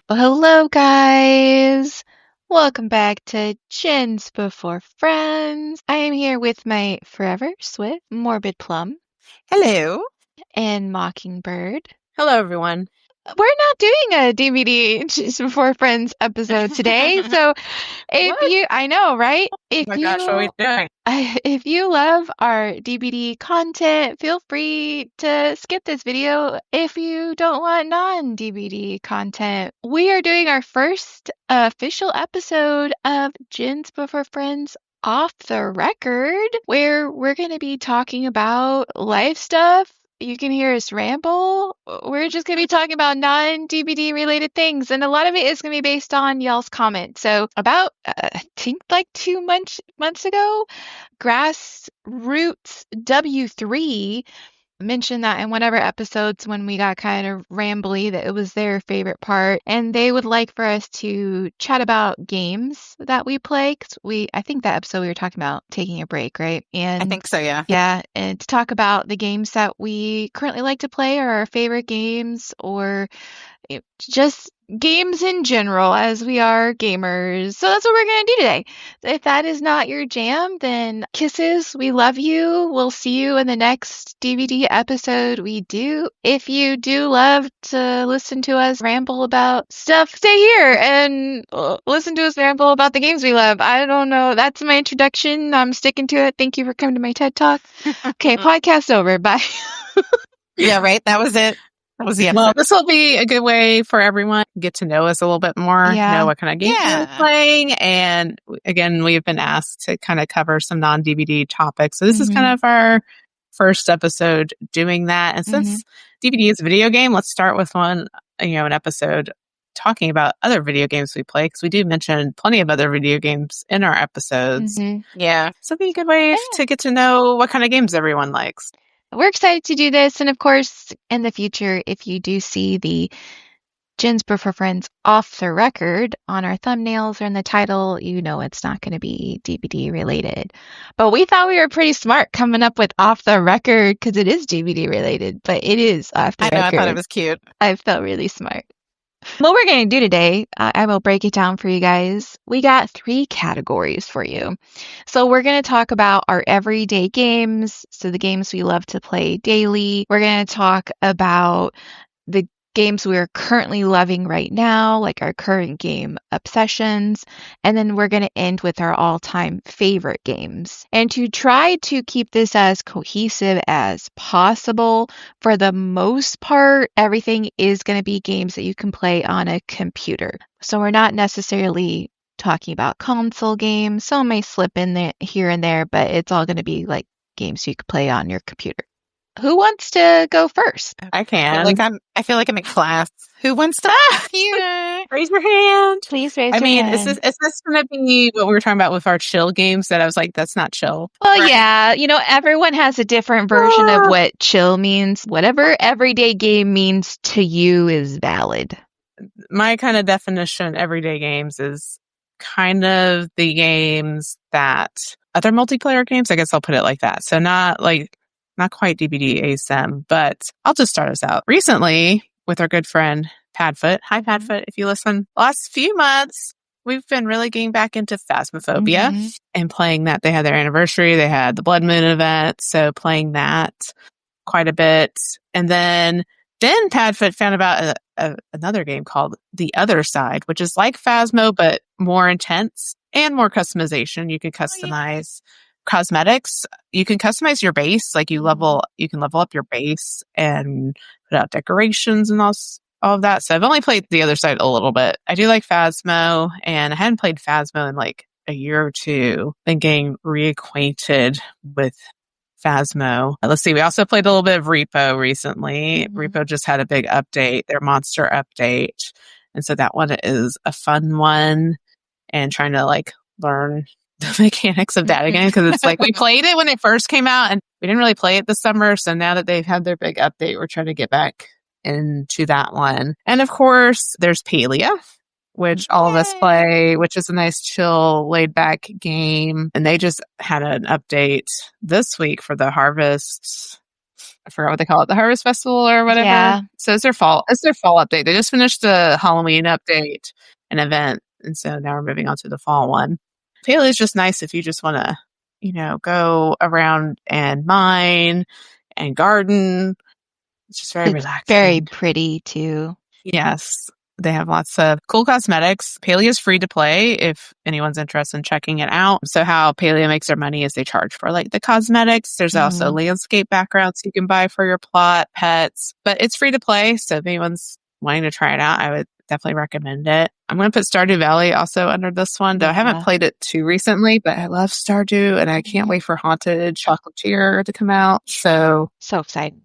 Well, hello, guys. Welcome back to Gens Before Friends. I am here with my forever Swift, Morbid Plum, Hello. and Mockingbird. Hello, everyone. We're not doing a DVD Gens Before Friends episode today, so What? I know, right? Oh my gosh, what are we doing? If you love our DBD content, feel free to skip this video if you don't want non-DBD content. We are doing our first official episode of Gens Before Friends Off the Record, where we're going to be talking about life stuff. You can hear us ramble. We're just going to be talking about non-DBD related things, and a lot of it is going to be based on y'all's comments. So about, I think like 2 months ago, Grassroots W3 mentioned that in one of our episodes when we got kind of rambly that it was their favorite part, and they would like for us to chat about games that we play. 'Cause I think that episode we were talking about taking a break, right? And I think so, yeah. yeah, and to talk about the games that we currently like to play or our favorite games or just games in general, as we are gamers. So that's what we're going to do today. If that is not your jam, then kisses. We love you. We'll see you in the next DVD episode we do. If you do love to listen to us ramble about stuff, stay here and listen to us ramble about the games we love. I don't know. That's my introduction. I'm sticking to it. Thank you for coming to my TED Talk. Okay, podcast over. Bye. Yeah, right. That was it. That was the episode. Well, this will be a good way for everyone to get to know us a little bit more, Yeah. know what kind of games we're playing. And again, we've been asked to kind of cover some non-DVD topics. So this is kind of our first episode doing that. And since DVD is a video game, let's start with an episode talking about other video games we play, because we do mention plenty of other video games in our episodes. Yeah. So it'd be a good way to get to know what kind of games everyone likes. We're excited to do this. And of course, in the future, if you do see the Gens Before Friends Off the Record on our thumbnails or in the title, you know it's not going to be DVD related. But we thought we were pretty smart coming up with Off the Record because it is DVD related, but it is off the record. I thought it was cute. I felt really smart. What we're going to do today, I will break it down for you guys. We got 3 categories for you. So we're going to talk about our everyday games, so the games we love to play daily. We're going to talk about the games we're currently loving right now, like our current game obsessions. And then we're going to end with our all-time favorite games. And to try to keep this as cohesive as possible, for the most part, everything is going to be games that you can play on a computer. So we're not necessarily talking about console games. Some may slip in there here and there, but it's all going to be like games you could play on your computer. Who wants to go first? I can. I feel like I'm in class. Who wants to? Raise your hand. Please raise your hand. Is this going to be what we were talking about with our chill games? That I was like, that's not chill. Well, right. Yeah. Everyone has a different version of what chill means. Whatever everyday game means to you is valid. My kind of definition, everyday games, is kind of the games that other multiplayer games. I guess I'll put it like that. So not quite DBD ASM, but I'll just start us out. Recently, with our good friend Padfoot. Hi, Padfoot, if you listen. Last few months, we've been really getting back into Phasmophobia and playing that. They had their anniversary. They had the Blood Moon event. So playing that quite a bit. And then Padfoot found about another game called The Other Side, which is like Phasmo, but more intense and more customization. You can customize cosmetics. You can customize your base. Like you can level up your base and put out decorations and all of that. So I've only played The Other Side a little bit. I do like Phasmo, and I hadn't played Phasmo in like a year or two. Been getting reacquainted with Phasmo. Let's see. We also played a little bit of Repo recently. Repo just had a big update, their monster update. And so that one is a fun one, and trying to like learn the mechanics of that again, because it's like we played it when it first came out and we didn't really play it this summer. So now that they've had their big update, we're trying to get back into that one. And of course, there's Palia, which all of us play, which is a nice, chill, laid back game. And they just had an update this week for the Harvest I forgot what they call it, the Harvest Festival or whatever. Yeah. So it's their fall update. They just finished the Halloween update and event. And so now we're moving on to the fall one. Paley is just nice if you just want to, go around and mine and garden. It's just very relaxing. Very pretty too. Yes. They have lots of cool cosmetics. Palea is free to play if anyone's interested in checking it out. So how Palea makes their money is they charge for like the cosmetics. There's also landscape backgrounds you can buy for your plot, pets, but it's free to play. So if anyone's wanting to try it out, I would definitely recommend it. I'm going to put Stardew Valley also under this one, though I haven't played it too recently, but I love Stardew and I can't wait for Haunted Chocolatier to come out. So excited.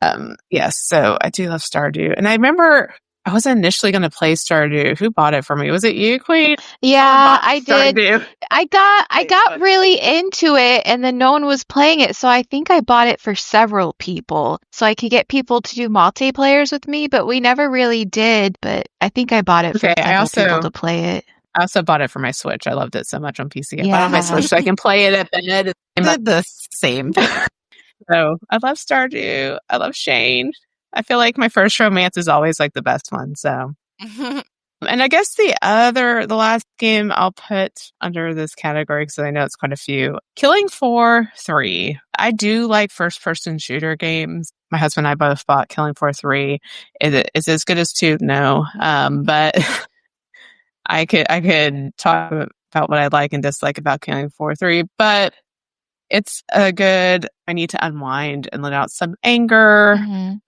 Yes. So I do love Stardew. And I remember I wasn't initially going to play Stardew. Who bought it for me? Was it you, Queen? Yeah, I did. I got really into it, and then no one was playing it, so I think I bought it for several people, so I could get people to do multiplayers with me. But we never really did. But I think I bought it for several people to play it. I also bought it for my Switch. I loved it so much on PC. I bought it on my Switch so I can play it at bed. I did the same. So I love Stardew. I love Shane. I feel like my first romance is always like the best one. So, and I guess the last game I'll put under this category, because I know it's quite a few, Killing Floor 3. I do like first person shooter games. My husband and I both bought Killing Floor 3. Is it as good as 2? No. But I could talk about what I like and dislike about Killing Floor 3, but it's a good, I need to unwind and let out some anger.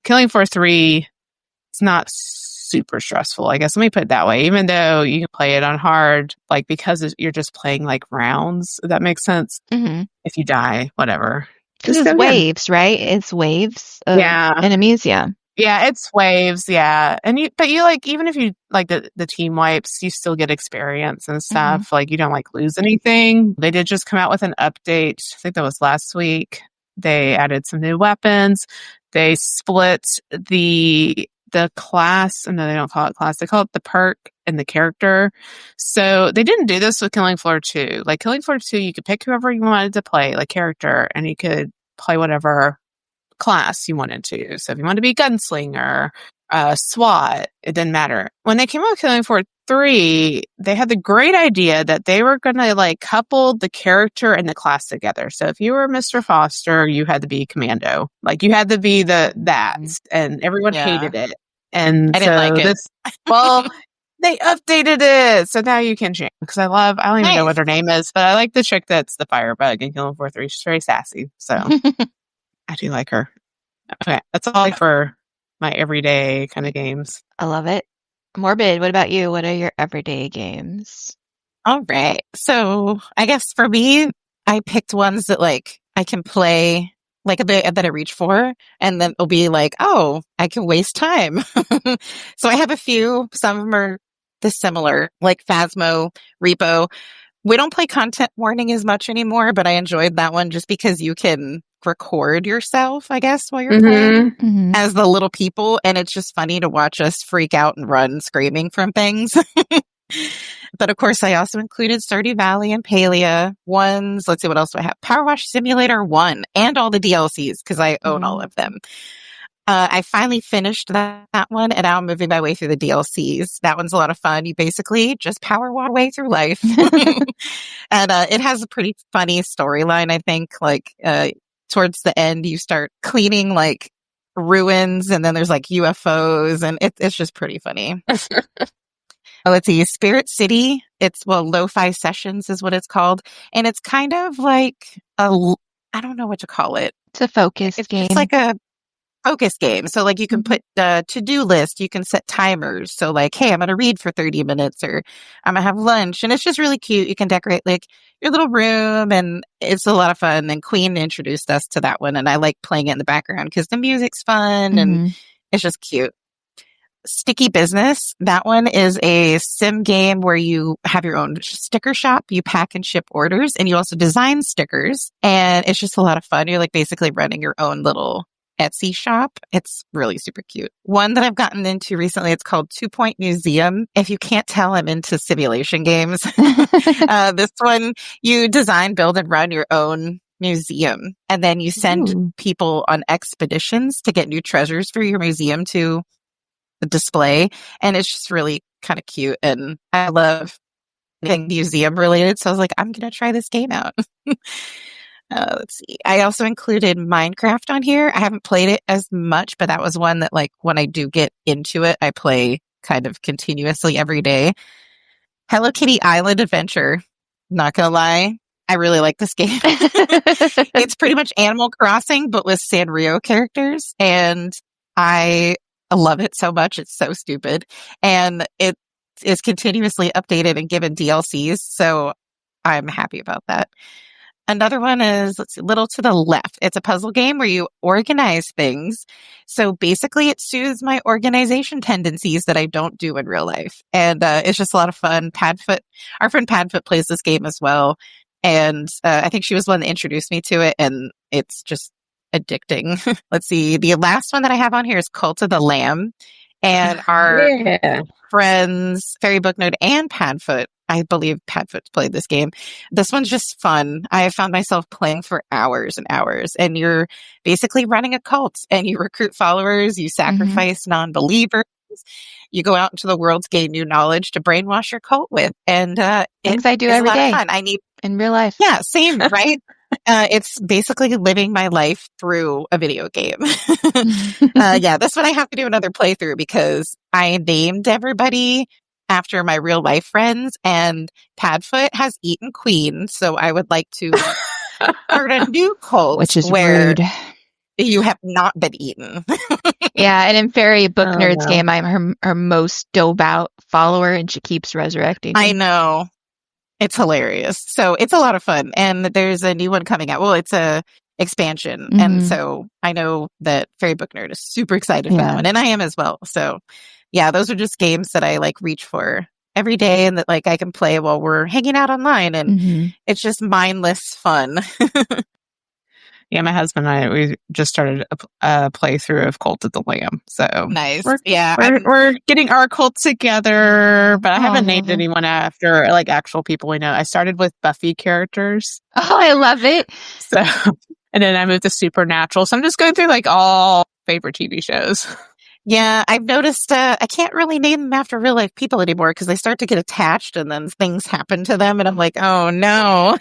Killing Floor 3, it's not super stressful, I guess. Let me put it that way. Even though you can play it on hard, like because you're just playing like rounds, if that makes sense. If you die, whatever. Because it's waves, right? It's waves of enemies, Yeah, it's waves, yeah. But you like, even if you like the team wipes, you still get experience and stuff. Like you don't like lose anything. They did just come out with an update. I think that was last week. They added some new weapons. They split the class. No, they don't call it class. They call it the perk and the character. So they didn't do this with Killing Floor 2. Like Killing Floor 2, you could pick whoever you wanted to play, like character, and you could play whatever class you wanted to. So if you wanted to be gunslinger, SWAT, it didn't matter. When they came out with Killing Floor 3, they had the great idea that they were going to like couple the character and the class together. So if you were Mr. Foster, you had to be Commando. Like you had to be that, and everyone hated it. And I didn't like it. Well, they updated it, so now you can change. Because I don't even know what her name is, but I like the chick that's the firebug in Killing Floor 3. She's very sassy, so I do like her. Okay, that's all for my everyday kind of games. I love it. Morbid, what about you? What are your everyday games? All right. So I guess for me, I picked ones that like I can play like a bit that I reach for, and then it'll be like, oh, I can waste time. So I have a few. Some of them are dissimilar, like Phasmo, Repo. We don't play content warning as much anymore, but I enjoyed that one just because you can record yourself, I guess, while you're playing as the little people. And it's just funny to watch us freak out and run screaming from things. But of course, I also included Stardew Valley and Palea ones. Let's see, what else do I have? Power Wash Simulator 1 and all the DLCs because I own all of them. I finally finished that one, and now I'm moving my way through the DLCs. That one's a lot of fun. You basically just power walk way through life. And it has a pretty funny storyline, I think. Like, towards the end, you start cleaning, like, ruins, and then there's, like, UFOs, and it's just pretty funny. Let's see, Spirit City. Lo-Fi Sessions is what it's called. And it's kind of like I don't know what to call it. It's a focus game. It's like a focus game. So like you can put a to-do list, you can set timers. So like, hey, I'm going to read for 30 minutes or I'm going to have lunch. And it's just really cute. You can decorate like your little room and it's a lot of fun. And Queen introduced us to that one. And I like playing it in the background because the music's fun and it's just cute. Sticky Business. That one is a sim game where you have your own sticker shop. You pack and ship orders and you also design stickers. And it's just a lot of fun. You're like basically running your own little Etsy shop. It's really super cute. One that I've gotten into recently, it's called 2 Point Museum. If you can't tell, I'm into simulation games. This one, you design, build, and run your own museum, and then you send Ooh. people on expeditions to get new treasures for your museum to display. And it's just really kind of cute. And I love anything museum related. So I was like, I'm going to try this game out. Let's see. I also included Minecraft on here. I haven't played it as much, but that was one that, like, when I do get into it, I play kind of continuously every day. Hello Kitty Island Adventure. Not gonna lie, I really like this game. It's pretty much Animal Crossing, but with Sanrio characters, and I love it so much. It's so stupid, and it is continuously updated and given DLCs, so I'm happy about that. Another one is, let's see, Little to the Left. It's a puzzle game where you organize things. So basically it soothes my organization tendencies that I don't do in real life. And it's just a lot of fun. Our friend Padfoot plays this game as well. And I think she was one that introduced me to it, and it's just addicting. Let's see. The last one that I have on here is Cult of the Lamb. And our friends, Fairy Booknode and Padfoot, I believe Padfoot's played this game. This one's just fun. I have found myself playing for hours and hours, and you're basically running a cult, and you recruit followers, you sacrifice non-believers, you go out into the world to gain new knowledge to brainwash your cult with. And things I do every day fun. I need in real life. Yeah, same, right? It's basically living my life through a video game. Yeah, this one I have to do another playthrough because I named everybody after my real life friends, and Padfoot has eaten Queen, so I would like to start a new cult, which is where rude. You have not been eaten. Yeah, and in Fairy Book Nerd's game, I'm her most dove out follower, and she keeps resurrecting me. I know. It's hilarious. So it's a lot of fun. And there's a new one coming out. Well, it's a expansion. And so I know that Fairy Book Nerd is super excited for that one. And I am as well. So yeah, those are just games that I like reach for every day, and that like I can play while we're hanging out online. And it's just mindless fun. Yeah, my husband and I, we just started a playthrough of Cult of the Lamb. So nice. We're getting our cult together, but I haven't named anyone after like actual people we know. I started with Buffy characters. Oh, I love it. So, and then I moved to Supernatural. So I'm just going through like all favorite TV shows. Yeah, I've noticed I can't really name them after real life people anymore because they start to get attached and then things happen to them, and I'm like, oh no.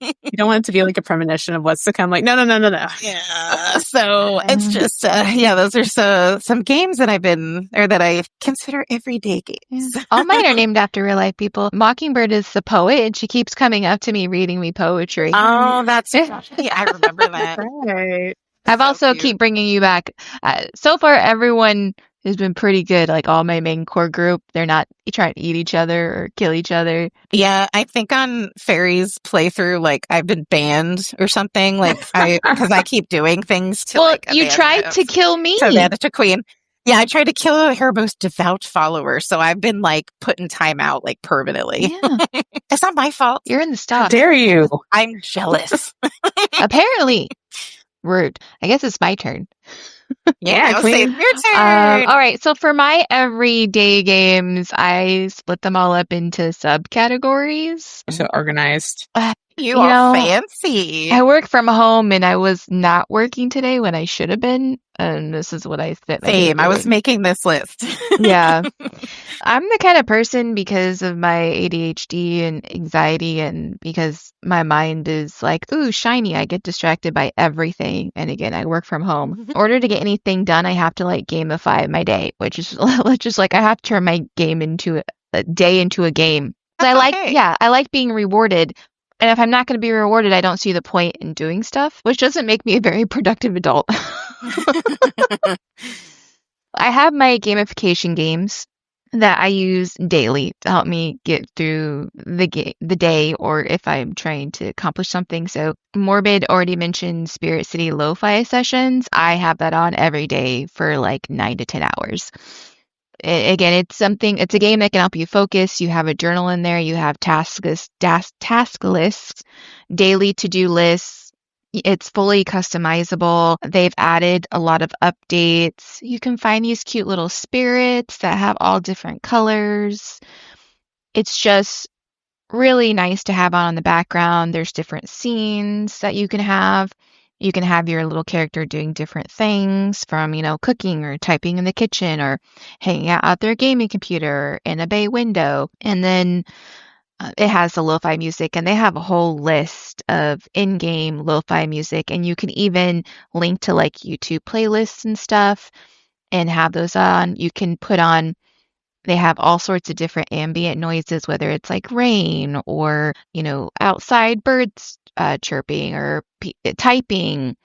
You don't want it to be like a premonition of what's to come. Like, no. Yeah. So it's just, those are some games that that I consider everyday games. Yeah. All mine are named after real life people. Mockingbird is the poet, and she keeps coming up to me reading me poetry. Oh, that's funny. I remember that. Right. I've also keep bringing you back. So far, everyone has been pretty good. Like all my main core group, they're not trying to eat each other or kill each other. Yeah, I think on Fairy's playthrough, like I've been banned or something. Like because I keep doing things to. Well, you tried to kill me. To Amanda to Queen. Yeah, I tried to kill her most devout follower, so I've been like put in timeout like permanently. Yeah. It's not my fault. You're in the stock. How dare you? I'm jealous. Apparently. Rude. I guess it's my turn. Yeah, Queen. Your turn. All right. So for my everyday games, I split them all up into subcategories. So organized. You are fancy. I work from home, and I was not working today when I should have been. And this is what I spent. Same. I was making this list. Yeah. I'm the kind of person, because of my ADHD and anxiety, and because my mind is like, ooh, shiny, I get distracted by everything. And again, I work from home. In order to get anything done, I have to like gamify my day, which is just like I have to turn my game into a day into a game. I like being rewarded. And if I'm not going to be rewarded, I don't see the point in doing stuff, which doesn't make me a very productive adult. I have my gamification games that I use daily to help me get through the day, or if I'm trying to accomplish something. So Morbid already mentioned Spirit City Lo-Fi sessions. I have that on every day for like 9 to 10 hours. Again, it's a game that can help you focus. You have a journal in there. You have task lists, daily to-do lists. It's fully customizable. They've added a lot of updates. You can find these cute little spirits that have all different colors. It's just really nice to have on in the background. There's different scenes that you can have. You can have your little character doing different things from, cooking or typing in the kitchen or hanging out at their gaming computer in a bay window. And then it has the lo-fi music, and they have a whole list of in-game lo-fi music, and you can even link to like YouTube playlists and stuff and have those on. You can put on they have all sorts of different ambient noises, whether it's like rain or, outside birds chirping or typing.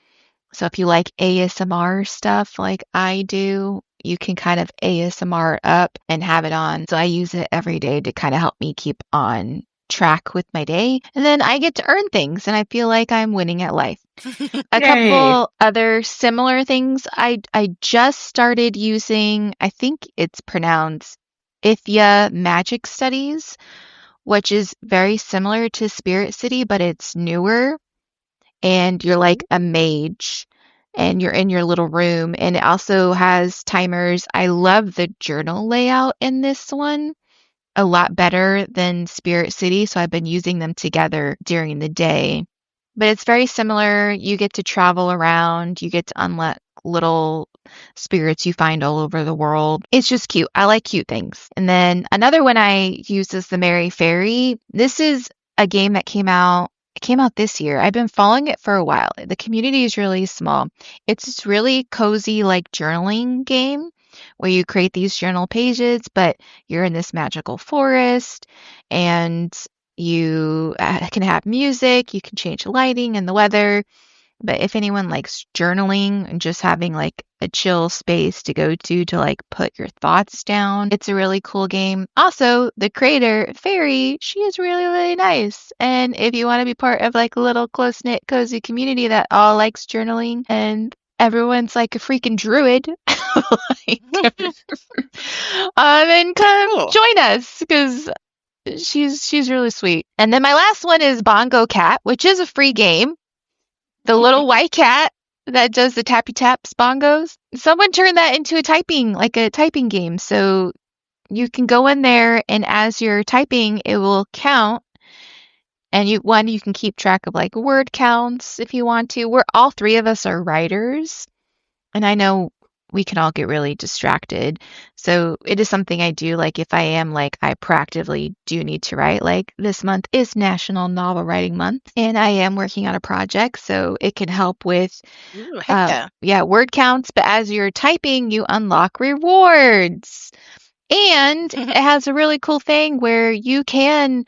So if you like ASMR stuff like I do, you can kind of ASMR up and have it on. So I use it every day to kind of help me keep on track with my day. And then I get to earn things and I feel like I'm winning at life. A Yay. couple other similar things. I just started using, I think it's pronounced Ithya Magic Studies, which is very similar to Spirit City, but it's newer. And you're like a mage and you're in your little room, and it also has timers. I love the journal layout in this one a lot better than Spirit City, so I've been using them together during the day. But it's very similar. You get to travel around, you get to unlock little spirits you find all over the world. It's just cute. I like cute things. And then another one I use is the Merry Fairy. This is a game that came out. It came out this year. I've been following it for a while. The community is really small. It's this really cozy, like journaling game where you create these journal pages, but you're in this magical forest and you can have music, you can change the lighting and the weather. But if anyone likes journaling and just having like a chill space to go to like put your thoughts down, it's a really cool game. Also, the creator, Fairy, she is really, really nice. And if you want to be part of like a little close-knit, cozy community that all likes journaling and everyone's like a freaking druid, then come join us because she's really sweet. And then my last one is Bongo Cat, which is a free game. The little white cat that does the tappy taps bongos. Someone turned that into a typing game. So you can go in there and as you're typing, it will count. And you can keep track of like word counts if you want to. We're all three of us are writers. And I know we can all get really distracted. So it is something I do. Like if I am like, I proactively do need to write, like this month is National Novel Writing Month and I am working on a project. So it can help with, word counts. But as you're typing, you unlock rewards. And it has a really cool thing where you can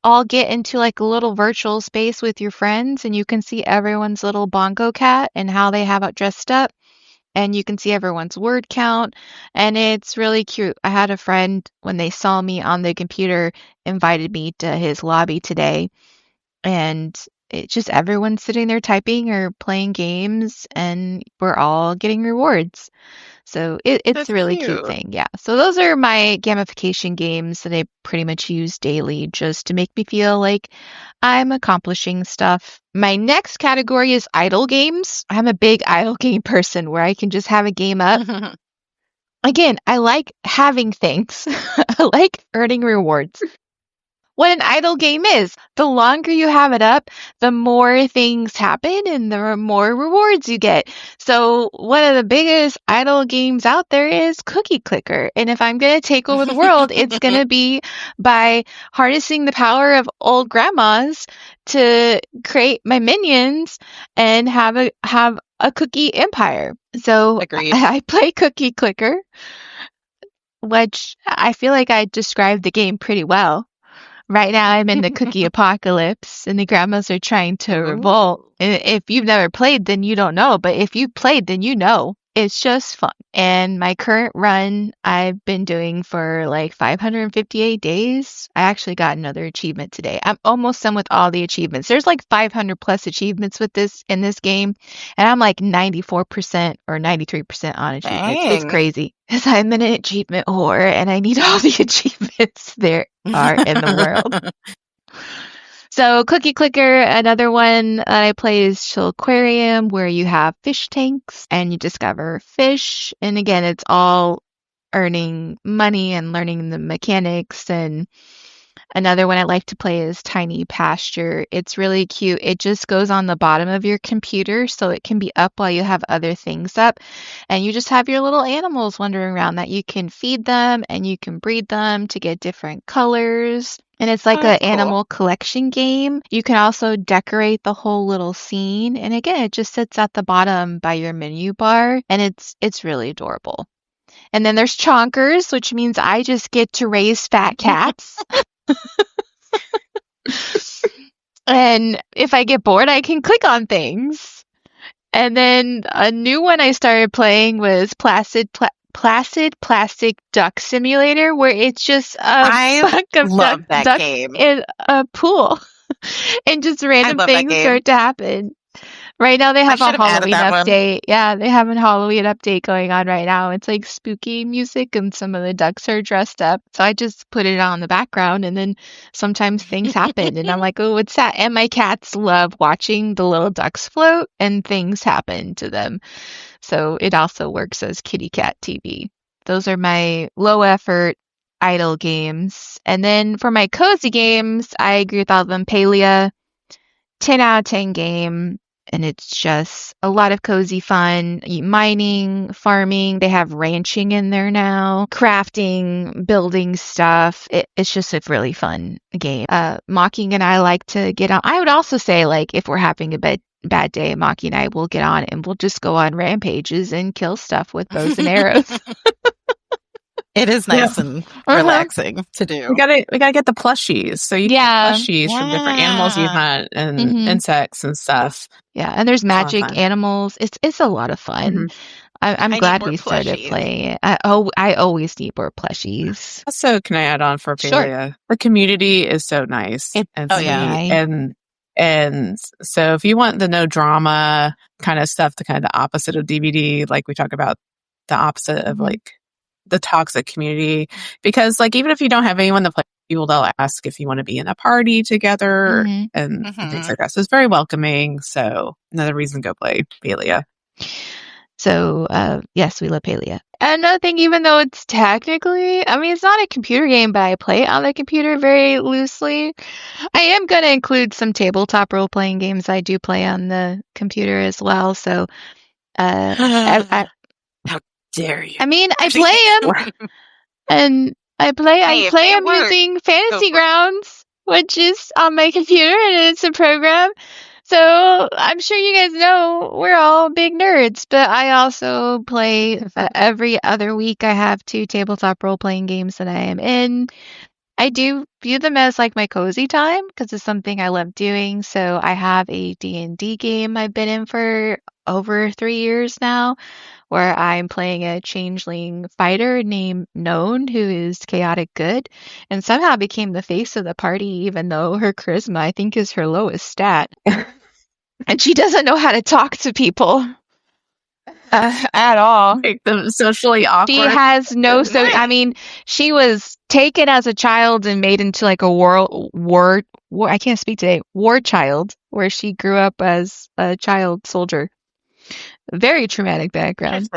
all get into like a little virtual space with your friends and you can see everyone's little bongo cat and how they have it dressed up. And you can see everyone's word count, and it's really cute. I had a friend, when they saw me on the computer, invited me to his lobby today, and it's just everyone's sitting there typing or playing games, and we're all getting rewards. So it's That's a really cute thing. Yeah. So those are my gamification games that I pretty much use daily just to make me feel like I'm accomplishing stuff. My next category is idle games. I'm a big idle game person where I can just have a game up. Again, I like having things. I like earning rewards. What an idle game is. The longer you have it up, the more things happen and the more rewards you get. So one of the biggest idle games out there is Cookie Clicker. And if I'm going to take over the world, it's going to be by harnessing the power of old grandmas to create my minions and have a cookie empire. So I play Cookie Clicker, which I feel like I described the game pretty well. Right now, I'm in the cookie apocalypse, and the grandmas are trying to revolt. And if you've never played, then you don't know. But if you played, then you know. It's just fun. And my current run, I've been doing for like 558 days. I actually got another achievement today. I'm almost done with all the achievements. There's like 500 plus achievements in this game, and I'm like 94% or 93% on achievements. Dang. It's crazy because I'm an achievement whore, and I need all the achievements there are in the world. So Cookie Clicker, another one that I play is Aquarium, where you have fish tanks and you discover fish. And again, it's all earning money and learning the mechanics and Another one I like to play is Tiny Pasture. It's really cute. It just goes on the bottom of your computer, so it can be up while you have other things up. And you just have your little animals wandering around that you can feed them and you can breed them to get different colors. And it's like an cool. animal collection game. You can also decorate the whole little scene. And again, it just sits at the bottom by your menu bar, and it's really adorable. And then there's Chonkers, which means I just get to raise fat cats. And if I get bored, I can click on things. And then a new one I started playing was Placid Plastic Duck Simulator, where it's just a buck of love that ducks game. in a pool. And just random love that things game. start to happen. Right now they have a should have added Halloween that one. update. Yeah, they have a Halloween update going on right now. It's like spooky music and some of the ducks are dressed up. So I just put it on the background and then sometimes things happen and I'm like, oh, what's that? And my cats love watching the little ducks float and things happen to them. So it also works as kitty cat TV. Those are my low effort idle games. And then for my cozy games, I agree with all of them. Palia, 10 out of 10 game. And it's just a lot of cozy fun. Mining, farming, they have ranching in there now, crafting, building stuff. It's just a really fun game. Mocking and I like to get on. I would also say, like, if we're having a bad day, Mocking and I will get on and we'll just go on rampages and kill stuff with bows and arrows. It is nice and relaxing to do. We gotta get the plushies. So you get plushies from different animals you hunt and insects and stuff. Yeah, and there's magic animals. It's a lot of fun. I'm glad we started playing it. I always need more plushies. Also, can I add on for Palia? Sure. The community is so nice and sweet. And so if you want the no drama kind of stuff, the kind of the opposite of DBD, like we talk about the opposite of like the toxic community, because like even if you don't have anyone to play, people they'll ask if you want to be in a party together and things like that. So it's very welcoming. So another reason to go play Palia. So yes, we love Palia. Another thing, even though it's technically, I mean, it's not a computer game, but I play it on the computer very loosely. I am going to include some tabletop role-playing games I do play on the computer as well. So how dare you? I mean, I play them, and I play them using Fantasy Grounds, which is on my computer, and it's a program. So I'm sure you guys know we're all big nerds, but I also play every other week. I have 2 tabletop role-playing games that I am in. I do view them as like my cozy time because it's something I love doing. So I have a D&D game I've been in for over 3 years now, where I'm playing a changeling fighter named Known, who is chaotic good, and somehow became the face of the party, even though her charisma, I think, is her lowest stat. And she doesn't know how to talk to people at all. Make them socially awkward. She has no I mean, she was taken as a child and made into like a war I can't speak today, war child, where she grew up as a child soldier. Very traumatic background.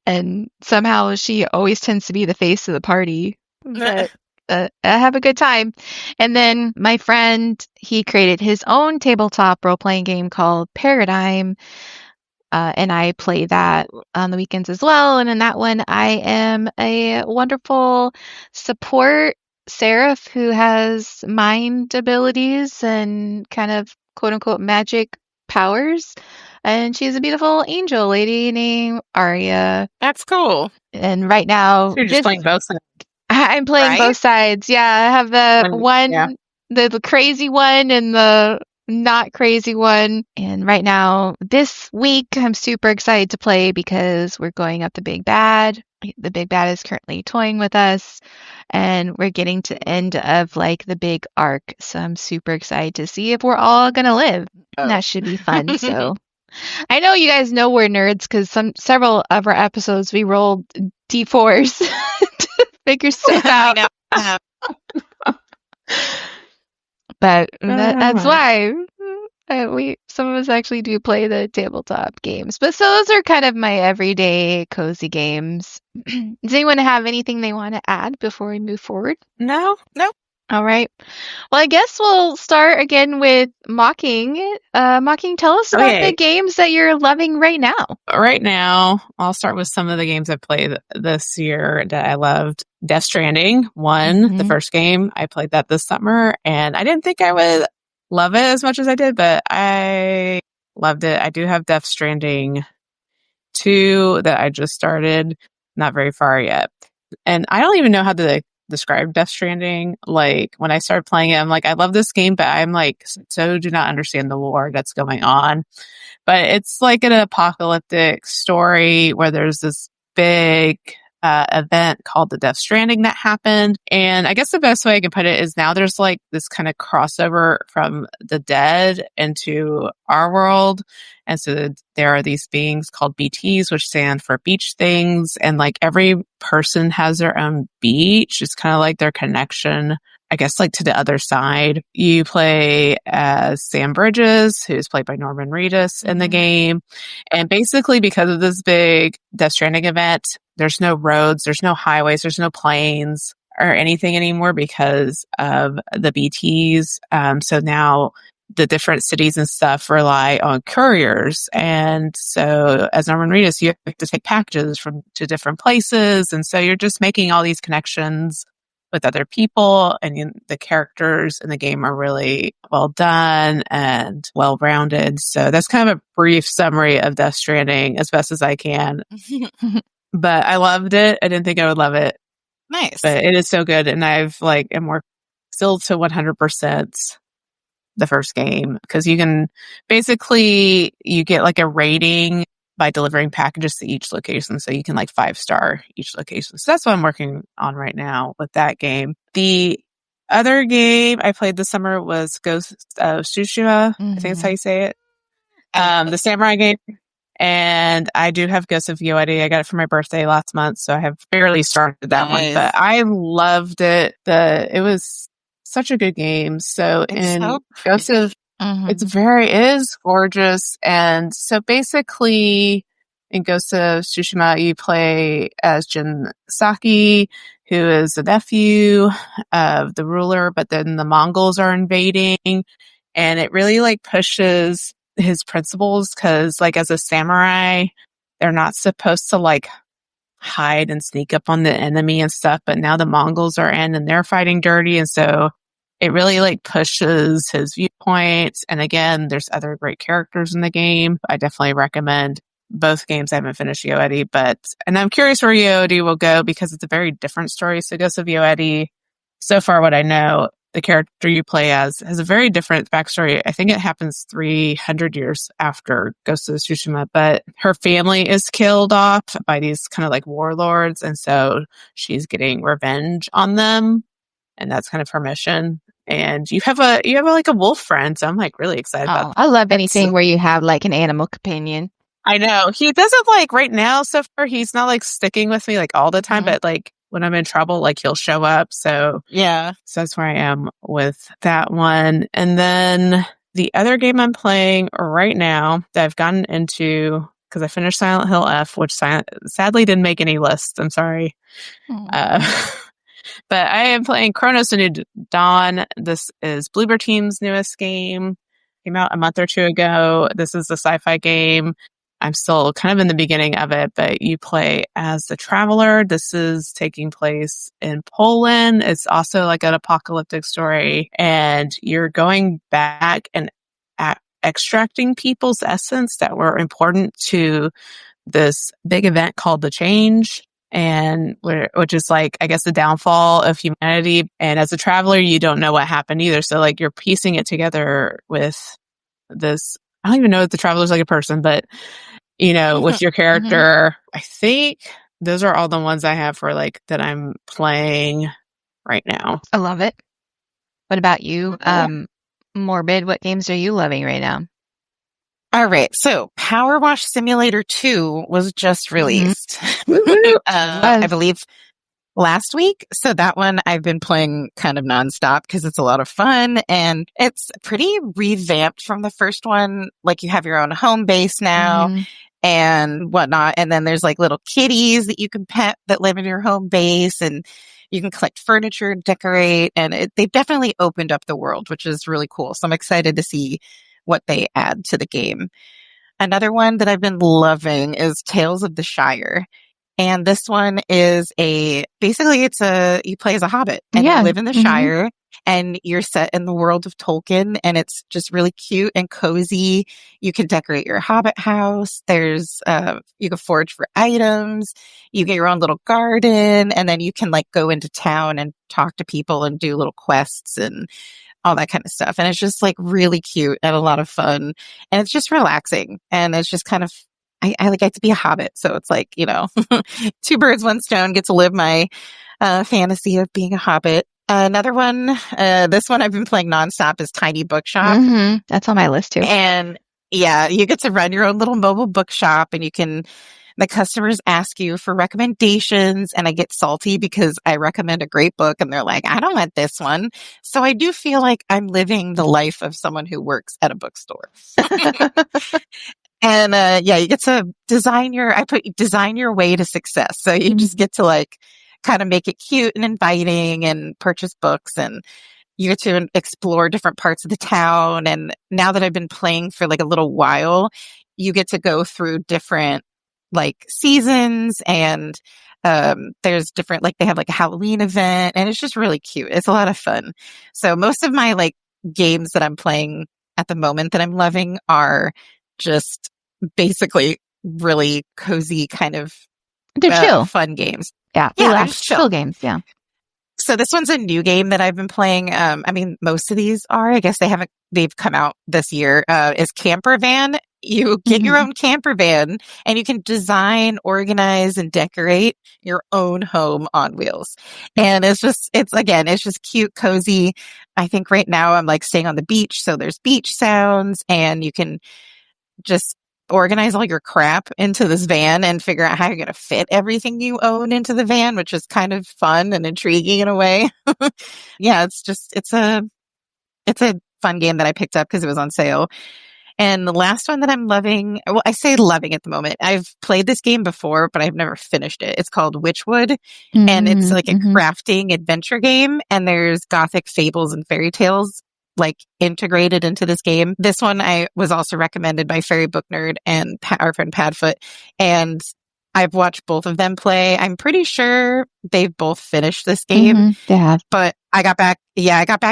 And somehow she always tends to be the face of the party. But I have a good time. And then my friend, he created his own tabletop role-playing game called Paradigm. And I play that on the weekends as well. And in that one, I am a wonderful support seraph who has mind abilities and kind of quote-unquote magic powers. And she's a beautiful angel lady named Arya. That's cool. And right now... So you're just playing both sides. I'm playing both sides. Yeah, I have the crazy one and the not crazy one. And right now, this week, I'm super excited to play because we're going up the Big Bad. The Big Bad is currently toying with us, and we're getting to the end of like the big arc. So I'm super excited to see if we're all gonna live. And that should be fun. So I know you guys know we're nerds because several of our episodes we rolled D4s to figure stuff out. But that's why some of us actually do play the tabletop games. But so those are kind of my everyday cozy games. Does anyone have anything they want to add before we move forward? No. All right. Well, I guess we'll start again with Mocking. Mocking, tell us about Okay. the games that you're loving right now. Right now, I'll start with some of the games I played this year that I loved. Death Stranding, the first game. I played that this summer, and I didn't think I would love it as much as I did, but I loved it. I do have Death Stranding 2 that I just started, not very far yet. And I don't even know how to describe Death Stranding. Like, when I started playing it, I'm like, I love this game, but I'm like, so do not understand the lore that's going on. But it's like an apocalyptic story where there's this big event called the Death Stranding that happened. And I guess the best way I can put it is now there's like this kind of crossover from the dead into our world. And so there are these beings called BTs, which stand for beach things. And like every person has their own beach. It's kind of like their connection, I guess, like to the other side. You play as Sam Bridges, who's played by Norman Reedus in the game. And basically, because of this big Death Stranding event, there's no roads, there's no highways, there's no planes or anything anymore because of the BTs. So now the different cities and stuff rely on couriers. And so as Norman Reedus, you have to take packages to different places. And so you're just making all these connections with other people, and the characters in the game are really well done and well rounded. So that's kind of a brief summary of Death Stranding as best as I can. But I loved it. I didn't think I would love it. Nice. But it is so good. And I've like am more still to 100% the first game, because you can basically you get like a rating by delivering packages to each location. So you can like 5-star each location. So that's what I'm working on right now with that game. The other game I played this summer was Ghost of Tsushima. I think that's how you say it. The samurai game. And I do have Ghost of Yoedi. I got it for my birthday last month, so I have barely started that one, but I loved it. It was such a good game. So Ghost of it is gorgeous. And so basically in Ghost of Tsushima, you play as Jin Saki, who is the nephew of the ruler, but then the Mongols are invading, and it really like pushes his principles, because like as a samurai, they're not supposed to like hide and sneak up on the enemy and stuff, but now the Mongols are in and they're fighting dirty, and so it really like pushes his viewpoints. And again, there's other great characters in the game. I definitely recommend both games. I haven't finished Yoedi, and I'm curious where Yoedi will go because it's a very different story. So Ghost of Yoedi, so far what I know, the character you play as has a very different backstory. I think it happens 300 years after Ghost of Tsushima, but her family is killed off by these kind of like warlords. And so she's getting revenge on them. And that's kind of her mission. And you have like a wolf friend. So I'm like really excited about that. I love anything where you have like an animal companion. I know. He doesn't like right now so far. He's not like sticking with me like all the time, but like when I'm in trouble, like he'll show up. So yeah, so that's where I am with that one. And then the other game I'm playing right now that I've gotten into, because I finished Silent Hill F, which sadly didn't make any lists. I'm sorry. But I am playing Chronos: A New Dawn. This is Bloober Team's newest game. Came out a month or two ago. This is a sci-fi game. I'm still kind of in the beginning of it, but you play as the traveler. This is taking place in Poland. It's also like an apocalyptic story, and you're going back and extracting people's essence that were important to this big event called the Change, and which is like, I guess, the downfall of humanity. And as a traveler, you don't know what happened either. So like you're piecing it together with this. I don't even know if the traveler's like a person, but with your character. I think those are all the ones I have for like that I'm playing right now. I love it. What about you? Morbid, what games are you loving right now? All right. So Power Wash Simulator 2 was just released. I believe last week. So that one I've been playing kind of nonstop because it's a lot of fun, and it's pretty revamped from the first one. Like you have your own home base now and whatnot. And then there's like little kitties that you can pet that live in your home base, and you can collect furniture, decorate, and they've definitely opened up the world, which is really cool. So I'm excited to see what they add to the game. Another one that I've been loving is Tales of the Shire. And this one is basically you play as a hobbit and you live in the Shire and you're set in the world of Tolkien, and it's just really cute and cozy. You can decorate your hobbit house. You can forage for items. You get your own little garden, and then you can like go into town and talk to people and do little quests and all that kind of stuff. And it's just like really cute and a lot of fun. And it's just relaxing. And it's just kind of, I like to be a hobbit. So it's like, two birds, one stone, get to live my fantasy of being a hobbit. Another one, this one I've been playing nonstop is Tiny Bookshop. Mm-hmm. That's on my list too. And yeah, you get to run your own little mobile bookshop, and the customers ask you for recommendations, and I get salty because I recommend a great book and they're like, I don't want this one. So I do feel like I'm living the life of someone who works at a bookstore. And you get to design your way to success. So you just get to like kind of make it cute and inviting and purchase books, and you get to explore different parts of the town. And now that I've been playing for like a little while, you get to go through different like seasons, and there's different, like they have like a Halloween event, and it's just really cute. It's a lot of fun. So most of my like games that I'm playing at the moment that I'm loving are just basically really cozy kind of They're chill. fun games. Yeah, they're just chill games. Yeah. So this one's a new game that I've been playing. I mean, most of these are, I guess they've come out this year, is Camper Van. You get your own camper van and you can design, organize, and decorate your own home on wheels. And it's just cute, cozy. I think right now I'm like staying on the beach. So there's beach sounds, and you can just organize all your crap into this van and figure out how you're going to fit everything you own into the van, which is kind of fun and intriguing in a way. Yeah, it's a fun game that I picked up because it was on sale. And the last one that I'm loving, well, I say loving at the moment. I've played this game before, but I've never finished it. It's called Witchwood, and it's like a crafting adventure game, and there's gothic fables and fairy tales like integrated into this game. This one I was also recommended by Fairy Book Nerd and our friend Padfoot, and I've watched both of them play. I'm pretty sure they've both finished this game. They have. But I got back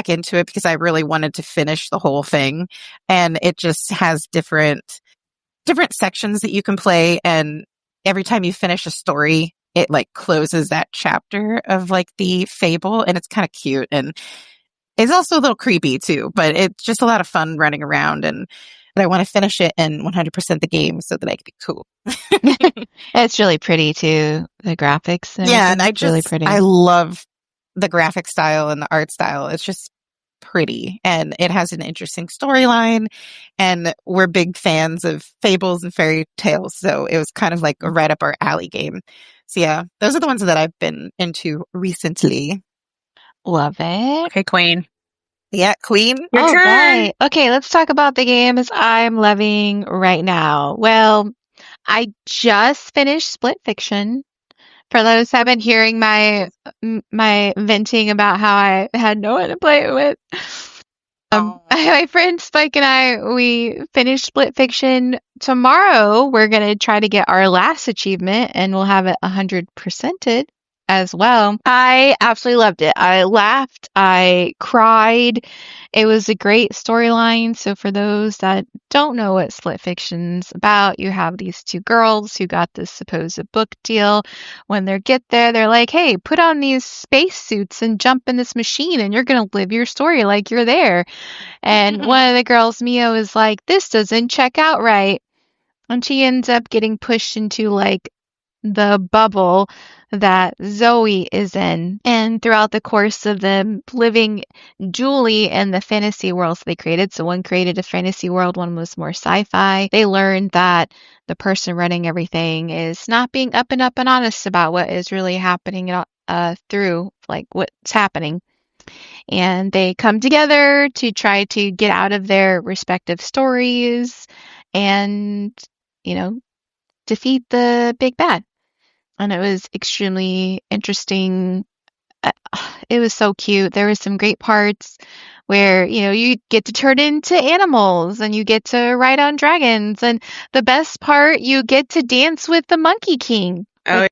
into it because I really wanted to finish the whole thing. And it just has different sections that you can play. And every time you finish a story, it like closes that chapter of like the fable. And it's kind of cute. And it's also a little creepy too, but it's just a lot of fun running around. And I want to finish it and 100% the game so that I can be cool. It's really pretty too. The graphics. And yeah. And really pretty. I love the graphic style and the art style. It's just pretty, and it has an interesting storyline, and we're big fans of fables and fairy tales. So it was kind of like a right up our alley game. So yeah, those are the ones that I've been into recently. Love it. Okay, Queen. Yeah, Queen. Your turn. Right. Okay, let's talk about the games I'm loving right now. Well, I just finished Split Fiction. For those who have been hearing my venting about how I had no one to play it with. My friend Spike and I, we finished Split Fiction. Tomorrow, we're going to try to get our last achievement, and we'll have it 100%ed as well. I absolutely loved it. I laughed. I cried. It was a great storyline. So for those that don't know what Split Fiction's about, you have these two girls who got this supposed book deal. When they get there, they're like, hey, put on these space suits and jump in this machine, and you're going to live your story like you're there. And one of the girls, Mio, is like, this doesn't check out right. And she ends up getting pushed into like the bubble that Zoe is in. And throughout the course of them living dually in the fantasy worlds they created, so one created a fantasy world, one was more sci-fi, they learned that the person running everything is not being up and honest about what is really happening through like what's happening. And they come together to try to get out of their respective stories and, defeat the big bad. And it was extremely interesting it was so cute. There were some great parts where, you get to turn into animals and you get to ride on dragons. And the best part, you get to dance with the Monkey King. Oh,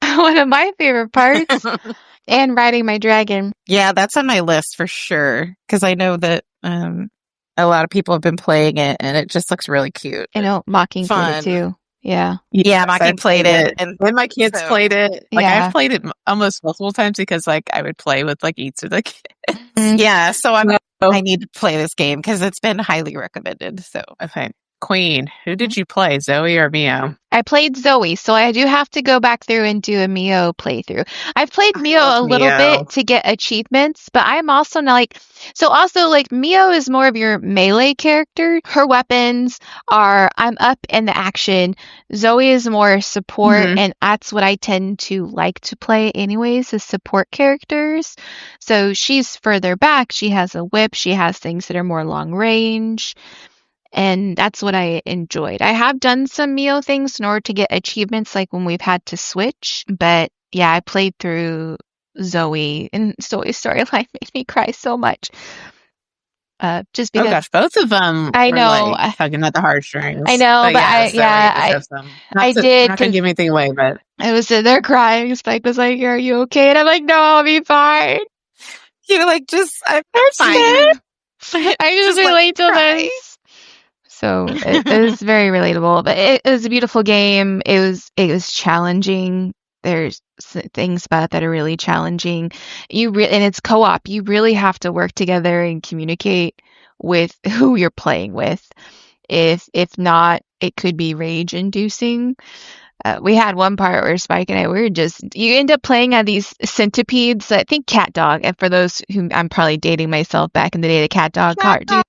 One of my favorite parts. And riding my dragon. Yeah, that's on my list for sure. Because I know that a lot of people have been playing it and it just looks really cute. I know Mocking played it Fun. too. Yeah. Yeah, Mocking I've played it. And my kids so- played it. Like, Yeah. I've played it almost multiple times because, like, I would play with, like, each of the kids. Yeah, so So- I need to play this game because it's been highly recommended. So Okay. Queen, who did you play, Zoe or Mio? I played Zoe, so I do have to go back through and do a Mio playthrough. I've played Mio a love little Mio. bit to get achievements, but I'm also not like, so also like Mio is more of your melee character. Her weapons are, I'm up in the action. Zoe is more support, Mhm. and that's what I tend to like to play anyways, is support characters. So she's further back. She has a whip. She has things that are more long range. And that's what I enjoyed. I have done some Mio things in order to get achievements, like when we've had to switch. But yeah, I played through Zoe, and Zoe's storyline made me cry so much. Just Oh because gosh, both of them I were, know. like, tugging at the heartstrings. I know, but yeah, Zoe I deserves them. I I'm did, not gonna 'cause give anything away, but I was sitting there crying. Spike was like, "Are you okay?" And I'm like, "No, I'll be fine." you're like, I'm fine. I just Just let relate to cry. this. So it was very relatable, but it was a beautiful game. It was challenging. There's things about it that are really challenging. And it's co-op. You really have to work together and communicate with who you're playing with. If not, it could be rage inducing. We had one part where Spike and I you end up playing on these centipedes. I think cat dog. And for those who, I'm probably dating myself, back in the day, the cat dog cartoon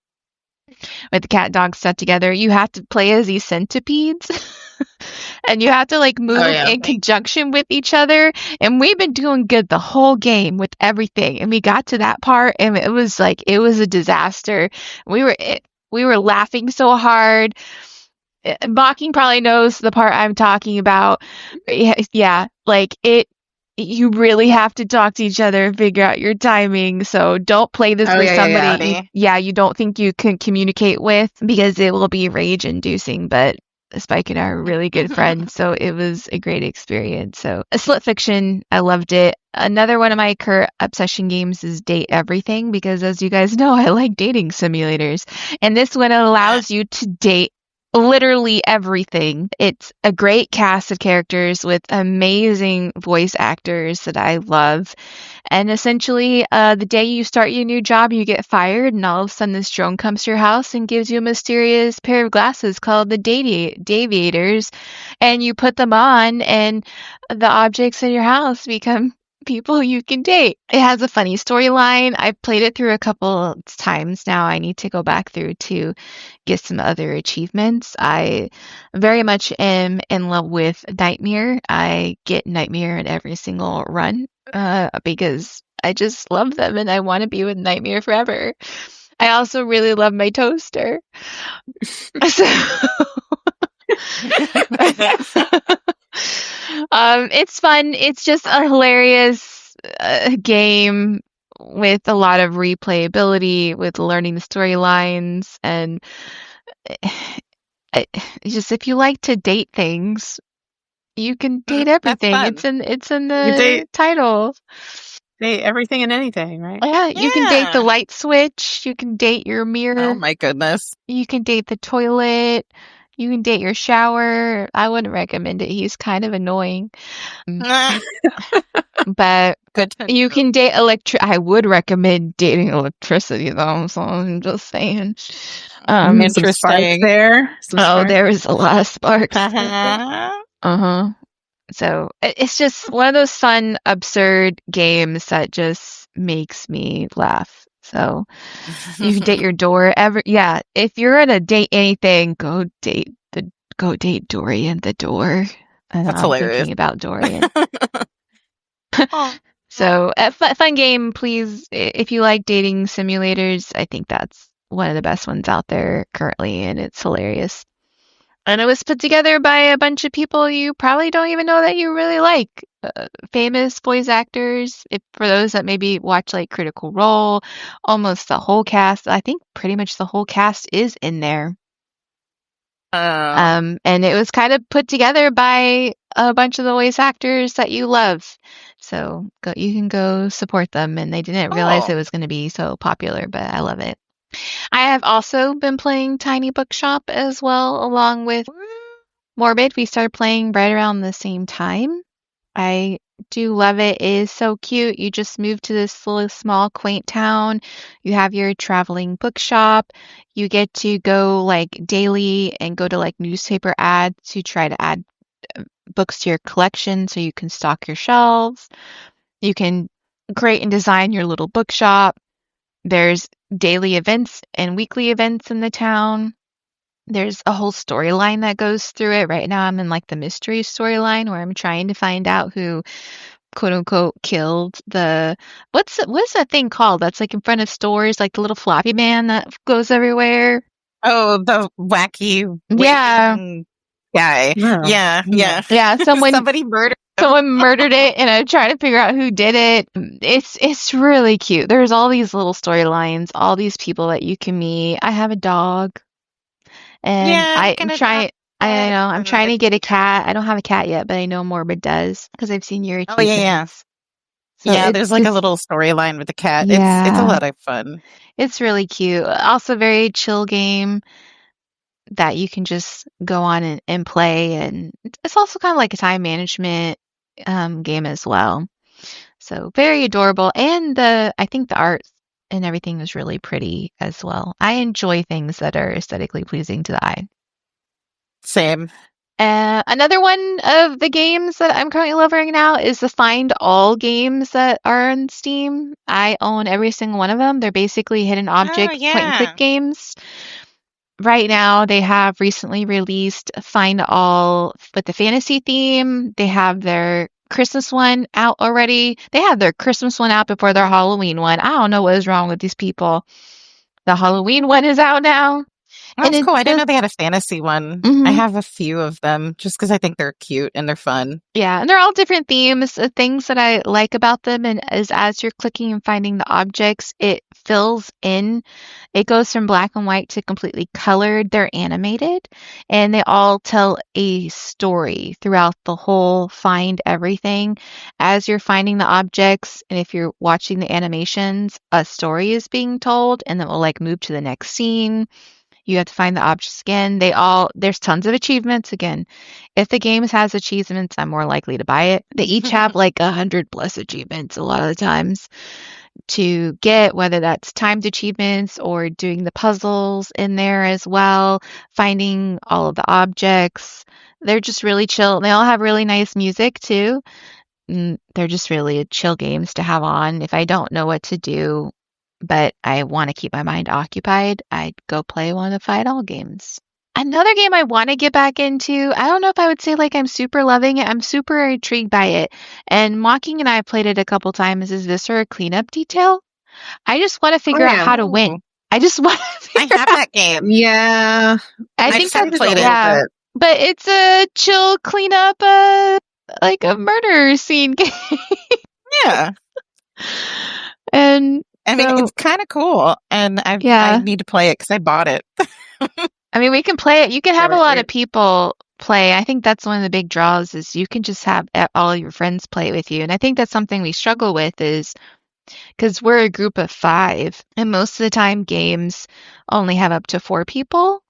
with the cat dog stuck together, you have to play as these centipedes. And you have to like move in conjunction with each other. And we've been doing good the whole game with everything. And we got to that part and it was a disaster. We were laughing so hard. Mocking probably knows the part I'm talking about. Yeah, like you really have to talk to each other and figure out your timing. So don't play this with somebody you don't think you can communicate with, because it will be rage inducing. But Spike and I are really good friends, so it was a great experience. So a Slit Fiction, I loved it. Another one of my current obsession games is Date Everything, because as you guys know, I like dating simulators. And this one allows you to date literally everything. It's a great cast of characters with amazing voice actors that I love. And essentially, the day you start your new job, you get fired, and all of a sudden this drone comes to your house and gives you a mysterious pair of glasses called the Daviators, and you put them on, and the objects in your house become people you can date. It has a funny storyline. I've played it through a couple times now. I need to go back through to get some other achievements. I very much am in love with Nightmare. I get Nightmare in every single run because I just love them and I want to be with Nightmare forever. I also really love my toaster. So it's fun. It's just a hilarious game with a lot of replayability, with learning the storylines, and just if you like to date things, you can date everything. It's in the title. Date everything and anything, right? Yeah, you can date the light switch. You can date your mirror. Oh my goodness. You can date the toilet. You can date your shower. I wouldn't recommend it. He's kind of annoying. But Good. you can date I would recommend dating electricity, though. So I'm just saying. Some Interesting. sparks there. There was a lot of sparks. Uh-huh. So it's just one of those fun, absurd games that just makes me laugh. So you can date your door. If you're gonna date anything, go date Dorian the door. And That's I'm hilarious. thinking about Dorian. So a fun game, please. If you like dating simulators, I think that's one of the best ones out there currently, and it's hilarious. And it was put together by a bunch of people you probably don't even know that you really like. Famous voice actors. If for those that maybe watch like Critical Role, almost the whole cast. I think pretty much the whole cast is in there. And it was kind of put together by a bunch of the voice actors that you love. So you can go support them. And they didn't realize it was going to be so popular, but I love it. I have also been playing Tiny Bookshop as well, along with Morbid. We started playing right around the same time. I do love it. It is so cute. You just move to this little small quaint town. You have your traveling bookshop. You get to go like daily and go to like newspaper ads to try to add books to your collection so you can stock your shelves. You can create and design your little bookshop. There's daily events and weekly events in the town. There's a whole storyline that goes through it. Right now, I'm in like the mystery storyline where I'm trying to find out who, quote unquote, killed the what's that thing called that's like in front of stores, like the little floppy man that goes everywhere. Oh, the wacky Yeah. guy. No. Yeah. Somebody murdered. Someone murdered it, and I'm trying to figure out who did it. It's really cute. There's all these little storylines, all these people that you can meet. I have a dog, and I'm trying. I know I'm trying to get a cat. I don't have a cat yet, but I know Morbid does because I've seen your achievements. Oh yeah. So yeah, there's like a little storyline with the cat. Yeah. It's a lot of fun. It's really cute. Also, very chill game that you can just go on and play, and it's also kind of like a time management game as well. So very adorable, and I think the art and everything is really pretty as well. I enjoy things that are aesthetically pleasing to the eye. Same. Another one of the games that I'm currently loving now is the Find All games that are on Steam. I own every single one of them. They're basically hidden object point and click games. Right now, they have recently released Find All with the fantasy theme. They have their Christmas one out already. They had their Christmas one out before their Halloween one. I don't know what is wrong with these people. The Halloween one is out now. That's cool. I didn't know they had a fantasy one. I have a few of them just because I think they're cute and they're fun. Yeah, and they're all different themes. The things that I like about them and is as you're clicking and finding the objects, it fills in. It goes from black and white to completely colored. They're animated, and they all tell a story throughout the whole find everything. As you're finding the objects, and if you're watching the animations, a story is being told, and then we'll like move to the next scene. You have to find the objects again. There's tons of achievements. Again, if the game has achievements, I'm more likely to buy it. They each have like 100+ achievements a lot of the times to get, whether that's timed achievements or doing the puzzles in there as well, finding all of the objects. They're just really chill. They all have really nice music too. They're just really chill games to have on. If I don't know what to do, but I want to keep my mind occupied, I'd go play one of the Find All games. Another game I want to get back into, I don't know if I would say like I'm super loving it. I'm super intrigued by it. And Mocking and I played it a couple times, is Viscera Cleanup Detail. I just want to figure out how to win. I just want to I have that game. Yeah. I think I've played it. But it's a chill cleanup, like a murder scene game. Yeah. And I mean, it's kind of cool, and I need to play it because I bought it. I mean, we can play it. You can have a lot of people play. I think that's one of the big draws is you can just have all your friends play with you. And I think that's something we struggle with is because we're a group of 5, and most of the time games only have up to 4 people.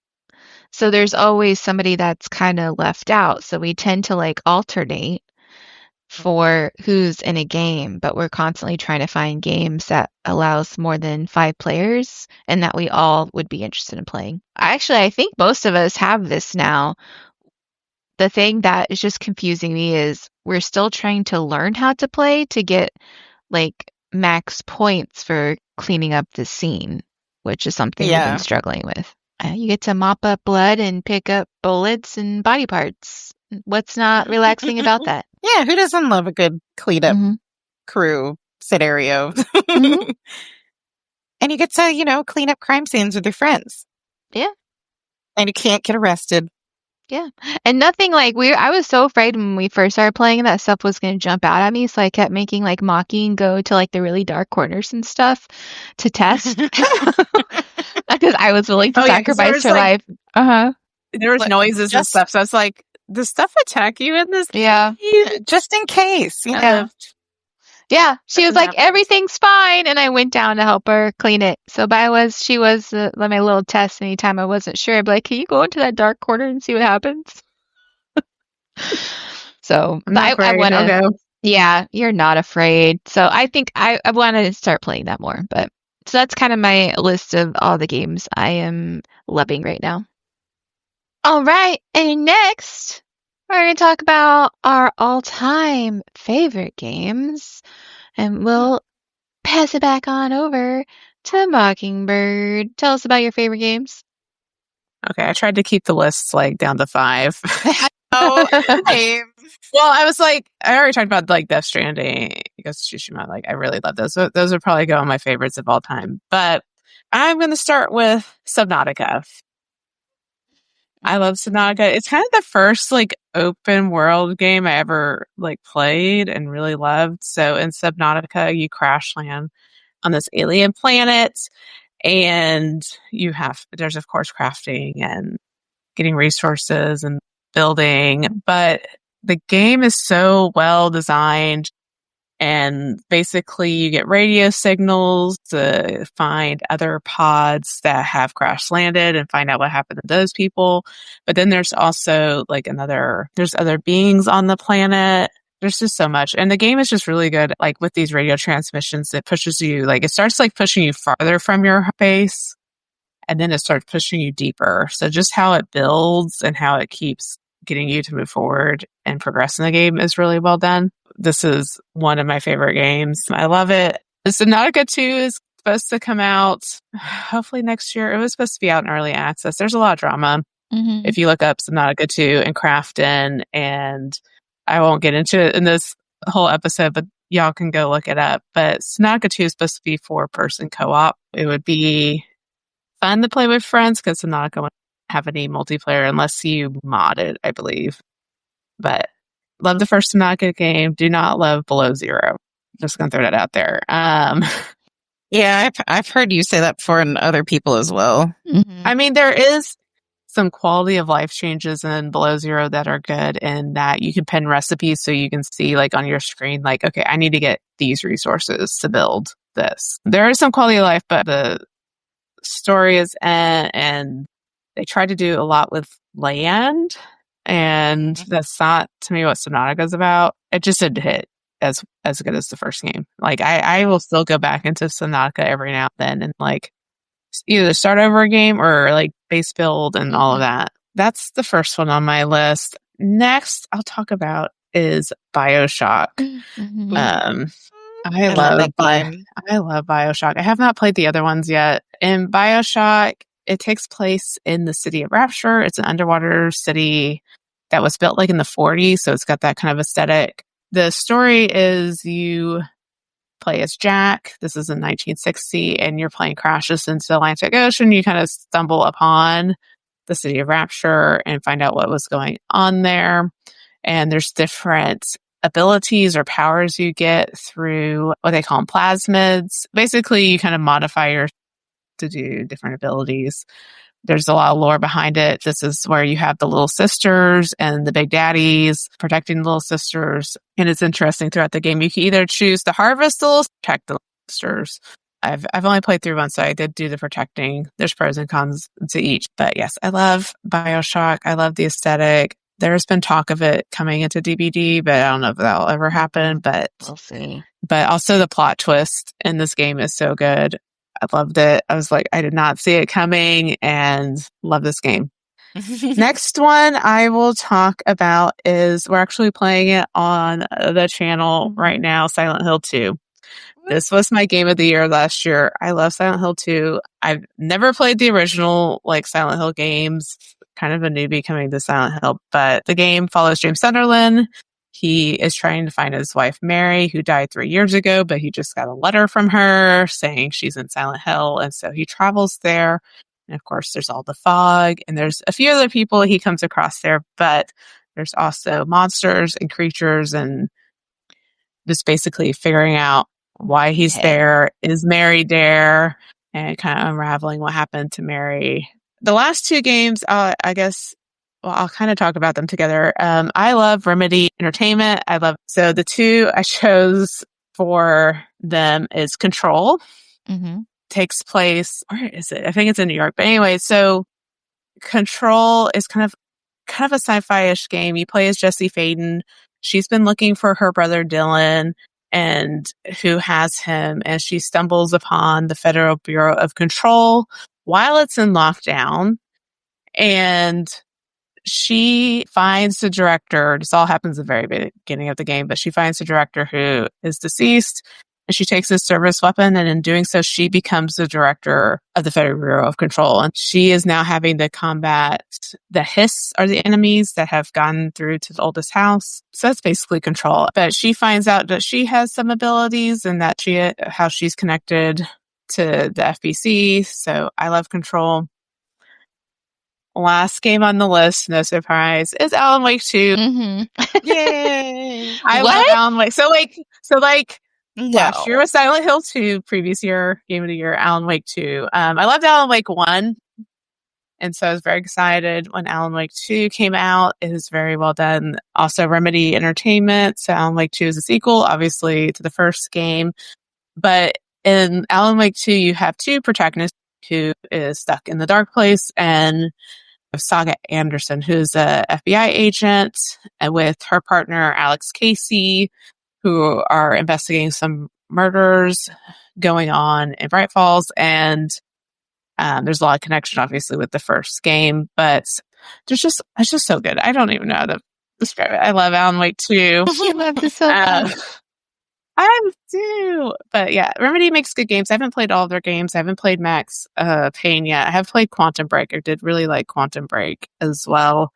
So there's always somebody that's kind of left out. So we tend to like alternate for who's in a game, but we're constantly trying to find games that allows more than 5 players and that we all would be interested in playing. Actually, I think most of us have this now. The thing that is just confusing me is we're still trying to learn how to play to get like max points for cleaning up the scene, which is something we've been struggling with. You get to mop up blood and pick up bullets and body parts. What's not relaxing about that? Yeah, who doesn't love a good cleanup crew scenario? And you get to, clean up crime scenes with your friends. Yeah. And you can't get arrested. Yeah. And nothing like I was so afraid when we first started playing that stuff was going to jump out at me. So I kept making like Maki and go to like the really dark corners and stuff to test because I was willing to Oh yeah, because sacrifice her life. Uh-huh. there was noises and stuff. So I was like, does stuff attack you in this Yeah. game? Just in case. Yeah. Yeah. She was like, everything's fine. And I went down to help her clean it. So she was my little test anytime I wasn't sure. I'd be like, can you go into that dark corner and see what happens? So I'm not I afraid. want I'll to. go. Yeah, you're not afraid. So I think I want to start playing that more. But so that's kind of my list of all the games I am loving right now. All right, and next we're going to talk about our all-time favorite games, and we'll pass it back on over to Mockingbird. Tell us about your favorite games. Okay, I tried to keep the lists like down to 5. Oh, same. Well, I was like, I already talked about like Death Stranding, Ghost of Tsushima. Like, I really love those. So those would probably go on my favorites of all time. But I'm going to start with Subnautica. I love Subnautica. It's kind of the first like open world game I ever like played and really loved. So in Subnautica, you crash land on this alien planet, and there's of course crafting and getting resources and building, but the game is so well designed, and basically you get radio signals to find other pods that have crash landed and find out what happened to those people. But then there's also like there's other beings on the planet. There's just so much. And the game is just really good. Like with these radio transmissions, it starts like pushing you farther from your base, and then it starts pushing you deeper. So just how it builds and how it keeps getting you to move forward and progress in the game is really well done. This is one of my favorite games. I love it. Subnautica 2 is supposed to come out hopefully next year. It was supposed to be out in early access. There's a lot of drama. Mm-hmm. If you look up Subnautica 2 and Crafton, and I won't get into it in this whole episode, but y'all can go look it up. But Subnautica 2 is supposed to be 4-person co-op. It would be fun to play with friends because Subnautica won't have any multiplayer unless you mod it, I believe. But love the first Subnautica game. Do not love Below Zero. Just gonna throw that out there. Yeah, I've heard you say that before, and other people as well. Mm-hmm. I mean, there is some quality of life changes in Below Zero that are good, and that you can pin recipes so you can see like on your screen, like, okay, I need to get these resources to build this. There is some quality of life, but the story is and they try to do a lot with land, and that's not to me what Subnautica is about. It just didn't hit as good as the first game. Like I will still go back into Subnautica every now and then and like either start over a game or like base build and all of that. That's the first one on my list. Next I'll talk about is BioShock. Mm-hmm. I love that game. I love BioShock. I have not played the other ones yet. In BioShock, it takes place in the city of Rapture. It's an underwater city that was built like in the 40s, so it's got that kind of aesthetic. The story is you play as Jack. This is in 1960, and your plane crashes into the Atlantic Ocean. You kind of stumble upon the city of Rapture and find out what was going on there. And there's different abilities or powers you get through what they call plasmids. Basically, you kind of modify to do different abilities. There's a lot of lore behind it. This is where you have the little sisters and the big daddies protecting the little sisters. And it's interesting throughout the game. You can either choose to harvest the little, protect the sisters. I've only played through one, so I did do the protecting. There's pros and cons to each. But yes, I love BioShock. I love the aesthetic. There's been talk of it coming into DBD, but I don't know if that'll ever happen. But we'll see. But also the plot twist in this game is so good. I loved it. I was like, I did not see it coming, and love this game. Next one I will talk about is we're actually playing it on the channel right now, Silent Hill 2. This was my game of the year last year. I love Silent Hill 2. I've never played the original like Silent Hill games. Kind of a newbie coming to Silent Hill, but the game follows James Sunderland. He is trying to find his wife, Mary, who died 3 years ago, but he just got a letter from her saying she's in Silent Hill. And so he travels there And of course, there's all the fog, and there's a few other people he comes across there, but there's also monsters and creatures, and just basically figuring out why he's there, is Mary there, and kind of unraveling what happened to Mary. The last two games, I guess, well, I'll kind of talk about them together. I love Remedy Entertainment. So the two I chose for them is Control. Mm-hmm. Takes place, where is it? I think it's in New York. But anyway, so Control is kind of a sci-fi-ish game. You play as Jesse Faden. She's been looking for her brother Dylan, and who has him, and she stumbles upon the Federal Bureau of Control while it's in lockdown, and she finds the director. This all happens at the very beginning of the game, but she finds the director who is deceased, and she takes his service weapon, and in doing so, she becomes the director of the Federal Bureau of Control. And she is now having to combat the Hiss, are the enemies that have gone through to the oldest house. So that's basically Control. But she finds out that she has some abilities, and that how she's connected to the FBC. So I love Control. Last game on the list, no surprise, is Alan Wake 2. Mm-hmm. Yay! I love Alan Wake. So No. last year was Silent Hill 2, previous year, Game of the Year, Alan Wake 2. I loved Alan Wake 1, and so I was very excited when Alan Wake 2 came out. It was very well done. Also, Remedy Entertainment, so Alan Wake 2 is a sequel, obviously, to the first game. But in Alan Wake 2, you have two protagonists who is stuck in the dark place, and Saga Anderson, who's a FBI agent, and with her partner, Alex Casey, who are investigating some murders going on in Bright Falls. And there's a lot of connection, obviously, with the first game, but it's just so good. I don't even know how to describe it. I love Alan Wake 2. You love this so much. I do. But yeah, Remedy makes good games. I haven't played all of their games. I haven't played Max Payne yet. I have played Quantum Break. I did really like Quantum Break as well.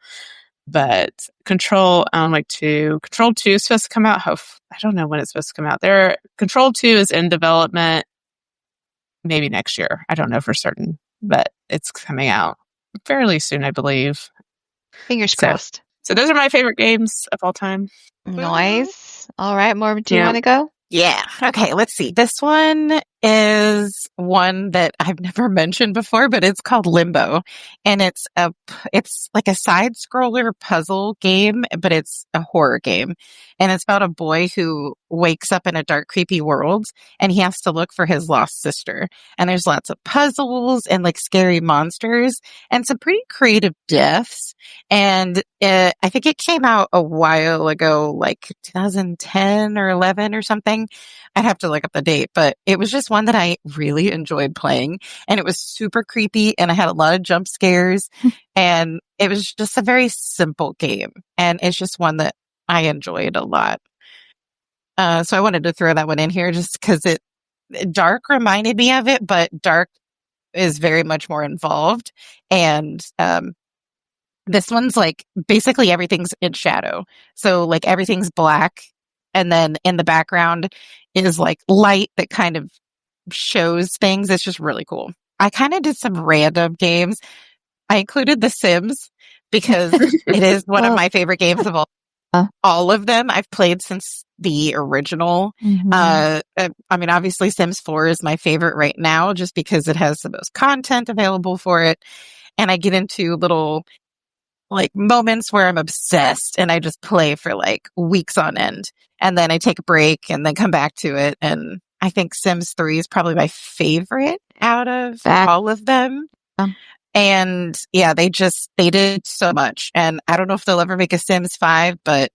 But Control, Alan Wake 2. Control 2 is supposed to come out. I don't know when it's supposed to come out. Control 2 is in development maybe next year. I don't know for certain, but it's coming out fairly soon, I believe. Fingers crossed. So those are my favorite games of all time. Nice. All right, Morbid, do you want to go? Yeah. Okay, let's see. This one is one that I've never mentioned before, but it's called Limbo. And it's like a side scroller puzzle game, but it's a horror game. And it's about a boy who wakes up in a dark, creepy world, and he has to look for his lost sister. And there's lots of puzzles and like scary monsters and some pretty creative deaths. And I think it came out a while ago, like 2010 or 11 or something. I'd have to look up the date, but it was just one that I really enjoyed playing, and it was super creepy, and I had a lot of jump scares, and it was just a very simple game, and it's just one that I enjoyed a lot. So I wanted to throw that one in here just because Dark reminded me of it, but Dark is very much more involved, and this one's like basically everything's in shadow. So like everything's black, and then in the background is like light that kind of shows things. It's just really cool. I kind of did some random games. I included The Sims because it is one of my favorite games of all of them. I've played since the original. Mm-hmm. I mean, obviously Sims 4 is my favorite right now just because it has the most content available for it. And I get into little like moments where I'm obsessed and I just play for like weeks on end. And then I take a break and then come back to it. And I think Sims 3 is probably my favorite out of all of them. And yeah, they did so much. And I don't know if they'll ever make a Sims 5, but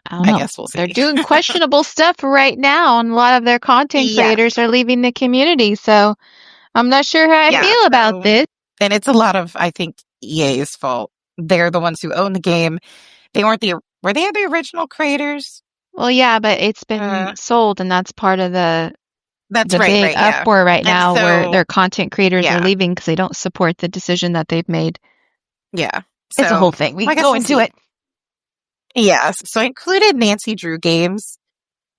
I guess we'll see. They're doing questionable stuff right now, and a lot of their content creators are leaving the community. So I'm not sure how I feel about this. And it's a lot of, I think, EA's fault. They're the ones who own the game. They were they the original creators? Well, yeah, but it's been sold, and that's part of the big uproar right now, where their content creators are leaving because they don't support the decision that they've made. Yeah. So, it's a whole thing. We can go into it. Yeah. So I included Nancy Drew games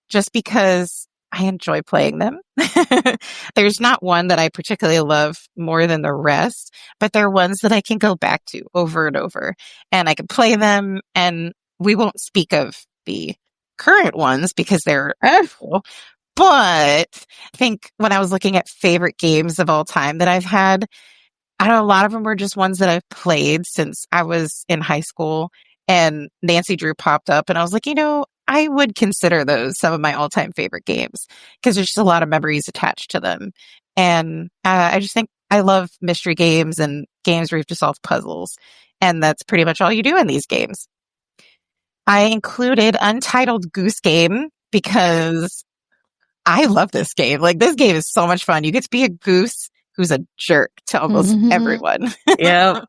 just because I enjoy playing them. There's not one that I particularly love more than the rest, but they're ones that I can go back to over and over, and I can play them. And we won't speak of the current ones because they're awful. But I think when I was looking at favorite games of all time that I've had, I know a lot of them were just ones that I've played since I was in high school, and Nancy Drew popped up and I was like, I would consider those some of my all-time favorite games because there's just a lot of memories attached to them. And I just think I love mystery games and games where you have to solve puzzles. And that's pretty much all you do in these games. I included Untitled Goose Game because I love this game. Like, this game is so much fun. You get to be a goose who's a jerk to almost everyone. Yep.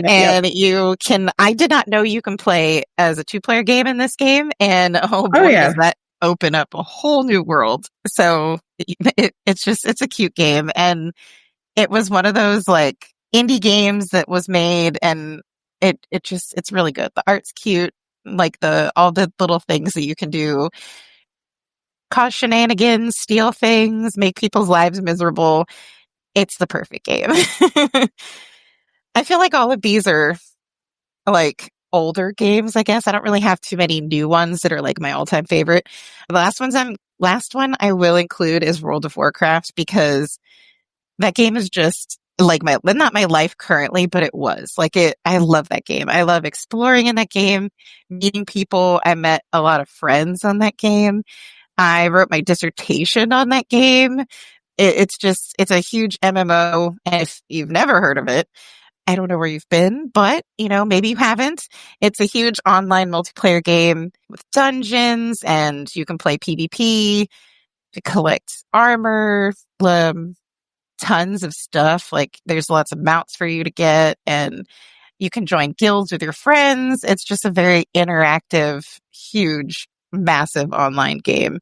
And I did not know you can play as a 2-player game in this game. And does that open up a whole new world. So it's a cute game. And it was one of those like indie games that was made, and it's really good. The art's cute. Like all the little things that you can do, cause shenanigans, steal things, make people's lives miserable. It's the perfect game. I feel like all of these are like older games, I guess. I don't really have too many new ones that are like my all-time favorite. The last one I will include is World of Warcraft, because that game is just like not my life currently, but it was like it. I love that game. I love exploring in that game, meeting people. I met a lot of friends on that game. I wrote my dissertation on that game. It's a huge MMO. And if you've never heard of it, I don't know where you've been, but maybe you haven't. It's a huge online multiplayer game with dungeons, and you can play PvP to collect armor, tons of stuff. Like, there's lots of mounts for you to get, and you can join guilds with your friends. It's just a very interactive, huge, massive online game.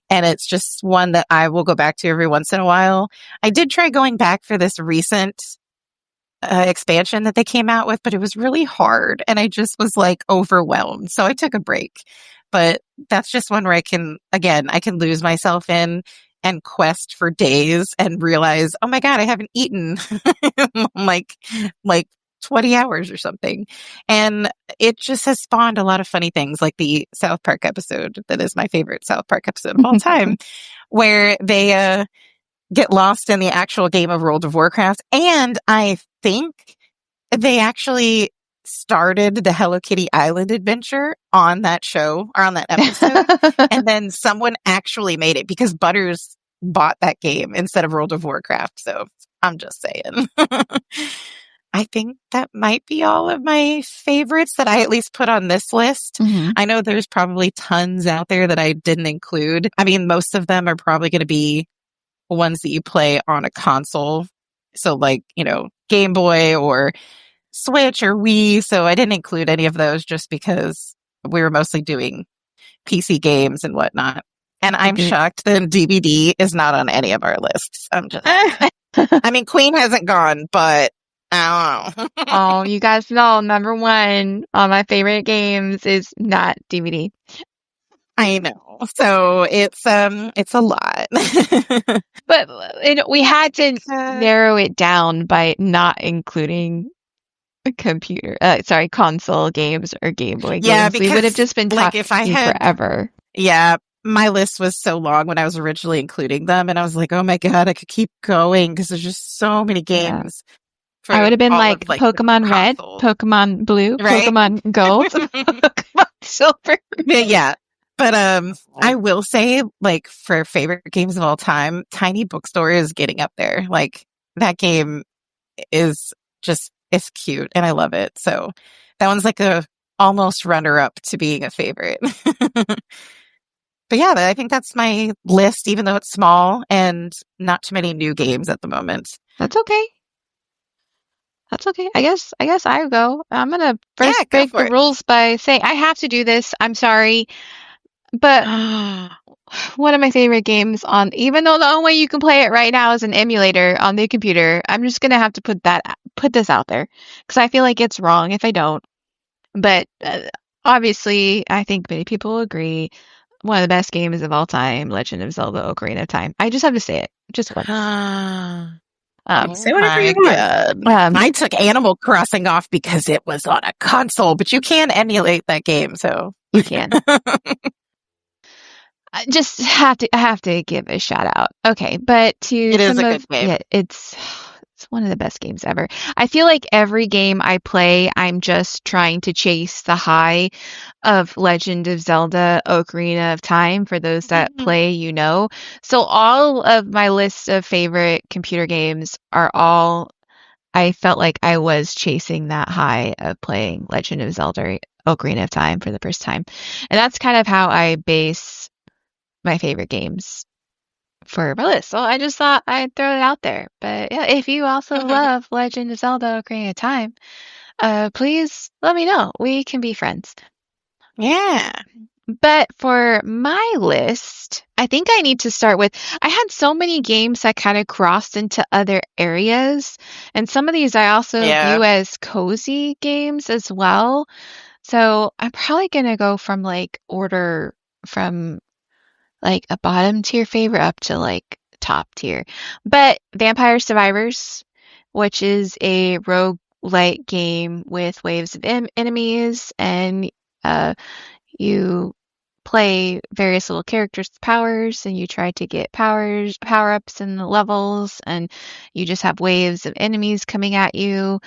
And it's just one that I will go back to every once in a while. I did try going back for this recent expansion that they came out with, but it was really hard, and I just was like overwhelmed. So I took a break. But that's just one where I can lose myself in and quest for days and realize, oh my God, I haven't eaten like 20 hours or something. And it just has spawned a lot of funny things, like the South Park episode that is my favorite South Park episode of all time, where they get lost in the actual game of World of Warcraft. And I think they actually started the Hello Kitty Island adventure on that show, or on that episode. And then someone actually made it because Butters bought that game instead of World of Warcraft. So I'm just saying. I think that might be all of my favorites that I at least put on this list. Mm-hmm. I know there's probably tons out there that I didn't include. I mean, most of them are probably going to be ones that you play on a console. So like, Game Boy or Switch or Wii. So I didn't include any of those just because we were mostly doing PC games and whatnot. And I'm shocked that DBD is not on any of our lists. I mean, Queen hasn't gone, but I don't know. Oh, you guys know, number one on my favorite games is not DVD. I know. So it's a lot. But we had to narrow it down by not including console games or Game Boy games. Yeah, because we would have just been talking forever. Yeah, my list was so long when I was originally including them, and I was like, oh my God, I could keep going because there's just so many games. Yeah. I would have been like Pokemon Red, Pokemon Blue, right? Pokemon Gold, Pokemon Silver. Yeah. But I will say, like, for favorite games of all time, Tiny Bookstore is getting up there. Like, that game is just, it's cute and I love it. So that one's like a almost runner-up to being a favorite. But yeah, I think that's my list, even though it's small and not too many new games at the moment. That's okay. That's okay. I guess I'll go. I'm gonna first break the rules by saying I have to do this. I'm sorry, but one of my favorite games even though the only way you can play it right now is an emulator on the computer, I'm just gonna have to put this out there because I feel like it's wrong if I don't. But obviously, I think many people agree. one of the best games of all time, Legend of Zelda Ocarina of Time. I just have to say it. Just once. Say whatever you want. I took Animal Crossing off because it was on a console, but you can emulate that game, so you can. I just have to give a shout out. Okay, but to it is a good game. Yeah, it's one of the best games ever. I feel like every game I play, I'm just trying to chase the high of Legend of Zelda Ocarina of Time. For those that play, you know. So all of my list of favorite computer games are all, I felt like I was chasing that high of playing Legend of Zelda Ocarina of Time for the first time. And that's kind of how I base my favorite games for my list. So I just thought I'd throw it out there. But yeah, if you also love Legend of Zelda Ocarina of Time, please let me know. We can be friends. Yeah. But for my list, I think I need to start with, I had so many games that kind of crossed into other areas. And some of these I also view as cozy games as well. So I'm probably going to go from like order from like a bottom tier favorite up to like top tier. But Vampire Survivors, which is a roguelike game with waves of enemies, and you play various little characters' powers, and you try to get power-ups and levels, and you just have waves of enemies coming at you.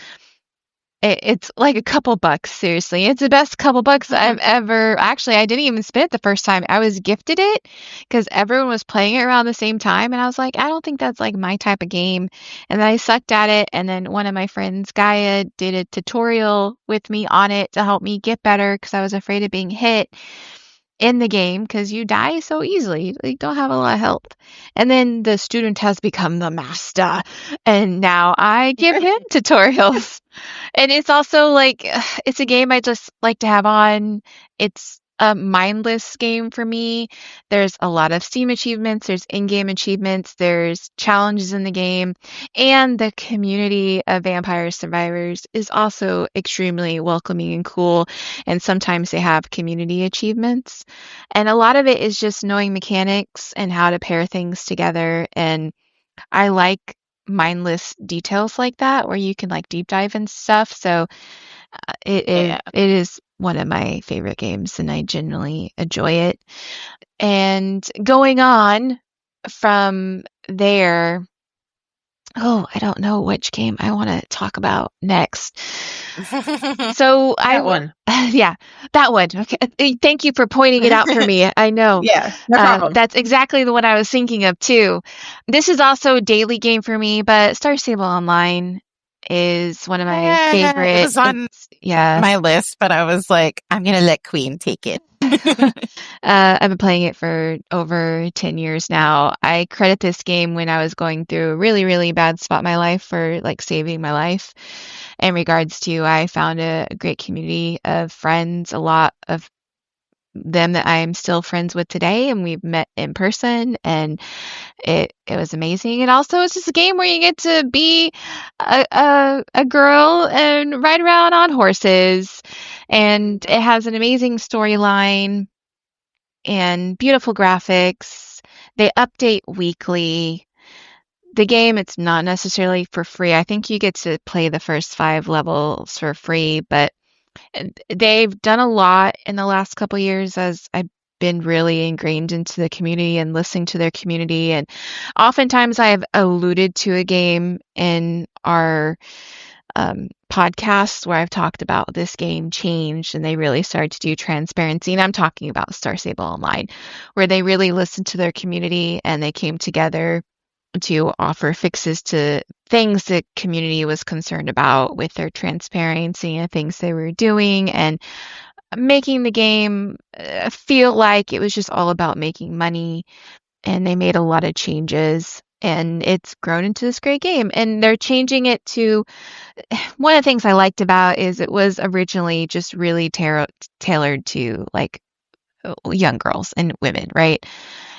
It's like a couple bucks, seriously. It's the best couple bucks I've ever. Actually, I didn't even spend it the first time. I was gifted it because everyone was playing it around the same time, and I was like, I don't think that's like my type of game. And then I sucked at it, and then one of my friends, Gaia, did a tutorial with me on it to help me get better because I was afraid of being hit in the game because you die so easily. You don't have a lot of health. And then the student has become the master, and now I give him tutorials. And it's also like, it's a game I just like to have on. It's a mindless game for me. There's a lot of Steam achievements, there's in-game achievements, there's challenges in the game, and the community of Vampire Survivors is also extremely welcoming and cool. And sometimes they have community achievements. And a lot of it is just knowing mechanics and how to pair things together. And I like mindless details like that where you can like deep dive and stuff. So it is one of my favorite games, and I genuinely enjoy it. And going on from there, I don't know which game I want to talk about next. So that one. Yeah, that one. Okay. Thank you for pointing it out for me. I know. Yeah, no problem. That's exactly the one I was thinking of too. This is also a daily game for me, but Star Stable Online is one of my favorite. It was on my list, but I was like, I'm going to let Queen take it. I've been playing it for over 10 years now. I credit this game when I was going through a really, really bad spot in my life for like saving my life. In regards to, I found a great community of friends, a lot of them that I am still friends with today, and we've met in person, and it was amazing. And also, it's just a game where you get to be a girl and ride around on horses, and it has an amazing storyline and beautiful graphics. They update weekly. The game, it's not necessarily for free. I think you get to play the first 5 levels for free, but they've done a lot in the last couple years as I've been really ingrained into the community and listening to their community. And oftentimes I have alluded to a game in our podcasts where I've talked about this game changed and they really started to do transparency. And I'm talking about Star Stable Online, where they really listened to their community and they came together to offer fixes to things the community was concerned about with their transparency and things they were doing, and making the game feel like it was just all about making money. And they made a lot of changes, and it's grown into this great game. And they're changing it to, one of the things I liked about is it was originally just really tailored to like young girls and women, right?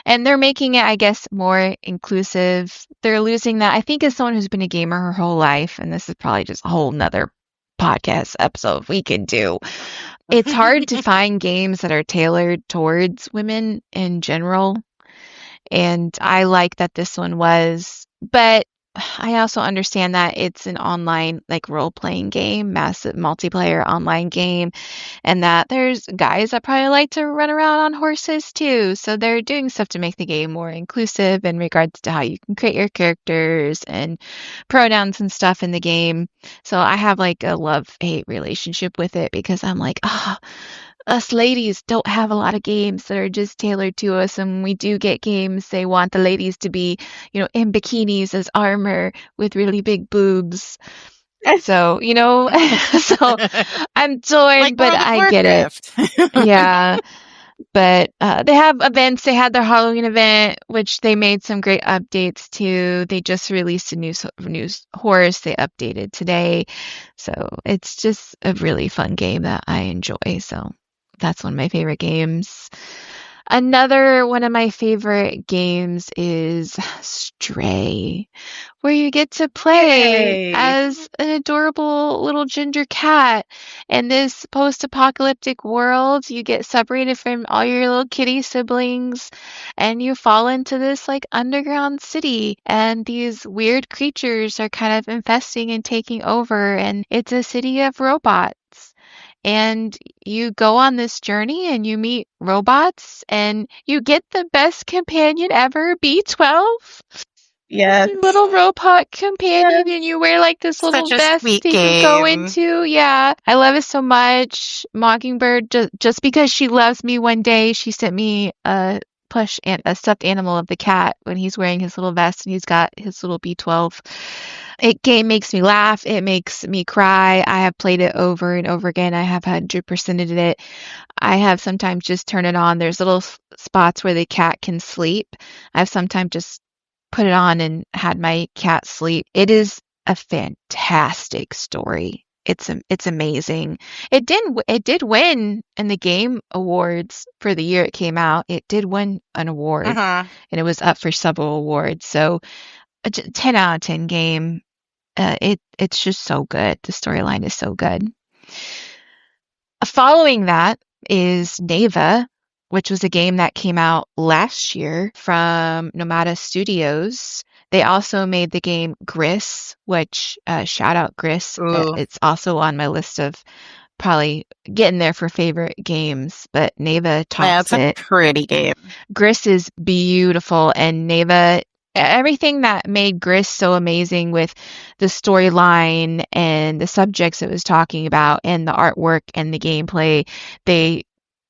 And they're making it, I guess, more inclusive. They're losing that. I think as someone who's been a gamer her whole life, and this is probably just a whole nother podcast episode we could do, It's hard to find games that are tailored towards women in general. And I like that this one was, but I also understand that it's an online, like role-playing game, massive multiplayer online game, and that there's guys that probably like to run around on horses too. So they're doing stuff to make the game more inclusive in regards to how you can create your characters and pronouns and stuff in the game. So I have like a love-hate relationship with it because I'm like, ah, us ladies don't have a lot of games that are just tailored to us, and when we do get games, they want the ladies to be, in bikinis as armor with really big boobs. So, so I'm torn, Like but World of I get it. Warcraft. Yeah. But they have events. They had their Halloween event, which they made some great updates to. They just released a new horse. They updated today. So it's just a really fun game that I enjoy. So that's one of my favorite games. Another one of my favorite games is Stray, where you get to play Yay. as an adorable little ginger cat in this post-apocalyptic world. You get separated from all your little kitty siblings and you fall into this like underground city, and these weird creatures are kind of infesting and taking over, and it's a city of robots. And you go on this journey and you meet robots and you get the best companion ever, B12. Yes. Your little robot companion, and you wear like this little Such a vest sweet that you go game. into. Yeah, I love it so much. Mockingbird, just because she loves me, one day she sent me a plush and a stuffed animal of the cat when he's wearing his little vest and he's got his little B12. Game makes me laugh. It makes me cry. I have played it over and over again. I have 100%ed it. I have sometimes just turn it on. There's little spots where the cat can sleep. I've sometimes just put it on and had my cat sleep. It is a fantastic story. It's amazing. It did win in the game awards for the year it came out. It did win an award, Uh-huh. and it was up for several awards. So a 10 out of 10 game. It's just so good. The storyline is so good. Following that is Neva, which was a game that came out last year from Nomada Studios. They also made the game Gris, which shout out Gris. Ooh. It's also on my list of probably getting there for favorite games, but Neva Yeah, it's tops a it. pretty game. Gris is beautiful, and Neva, everything that made Gris so amazing with the storyline and the subjects it was talking about and the artwork and the gameplay, they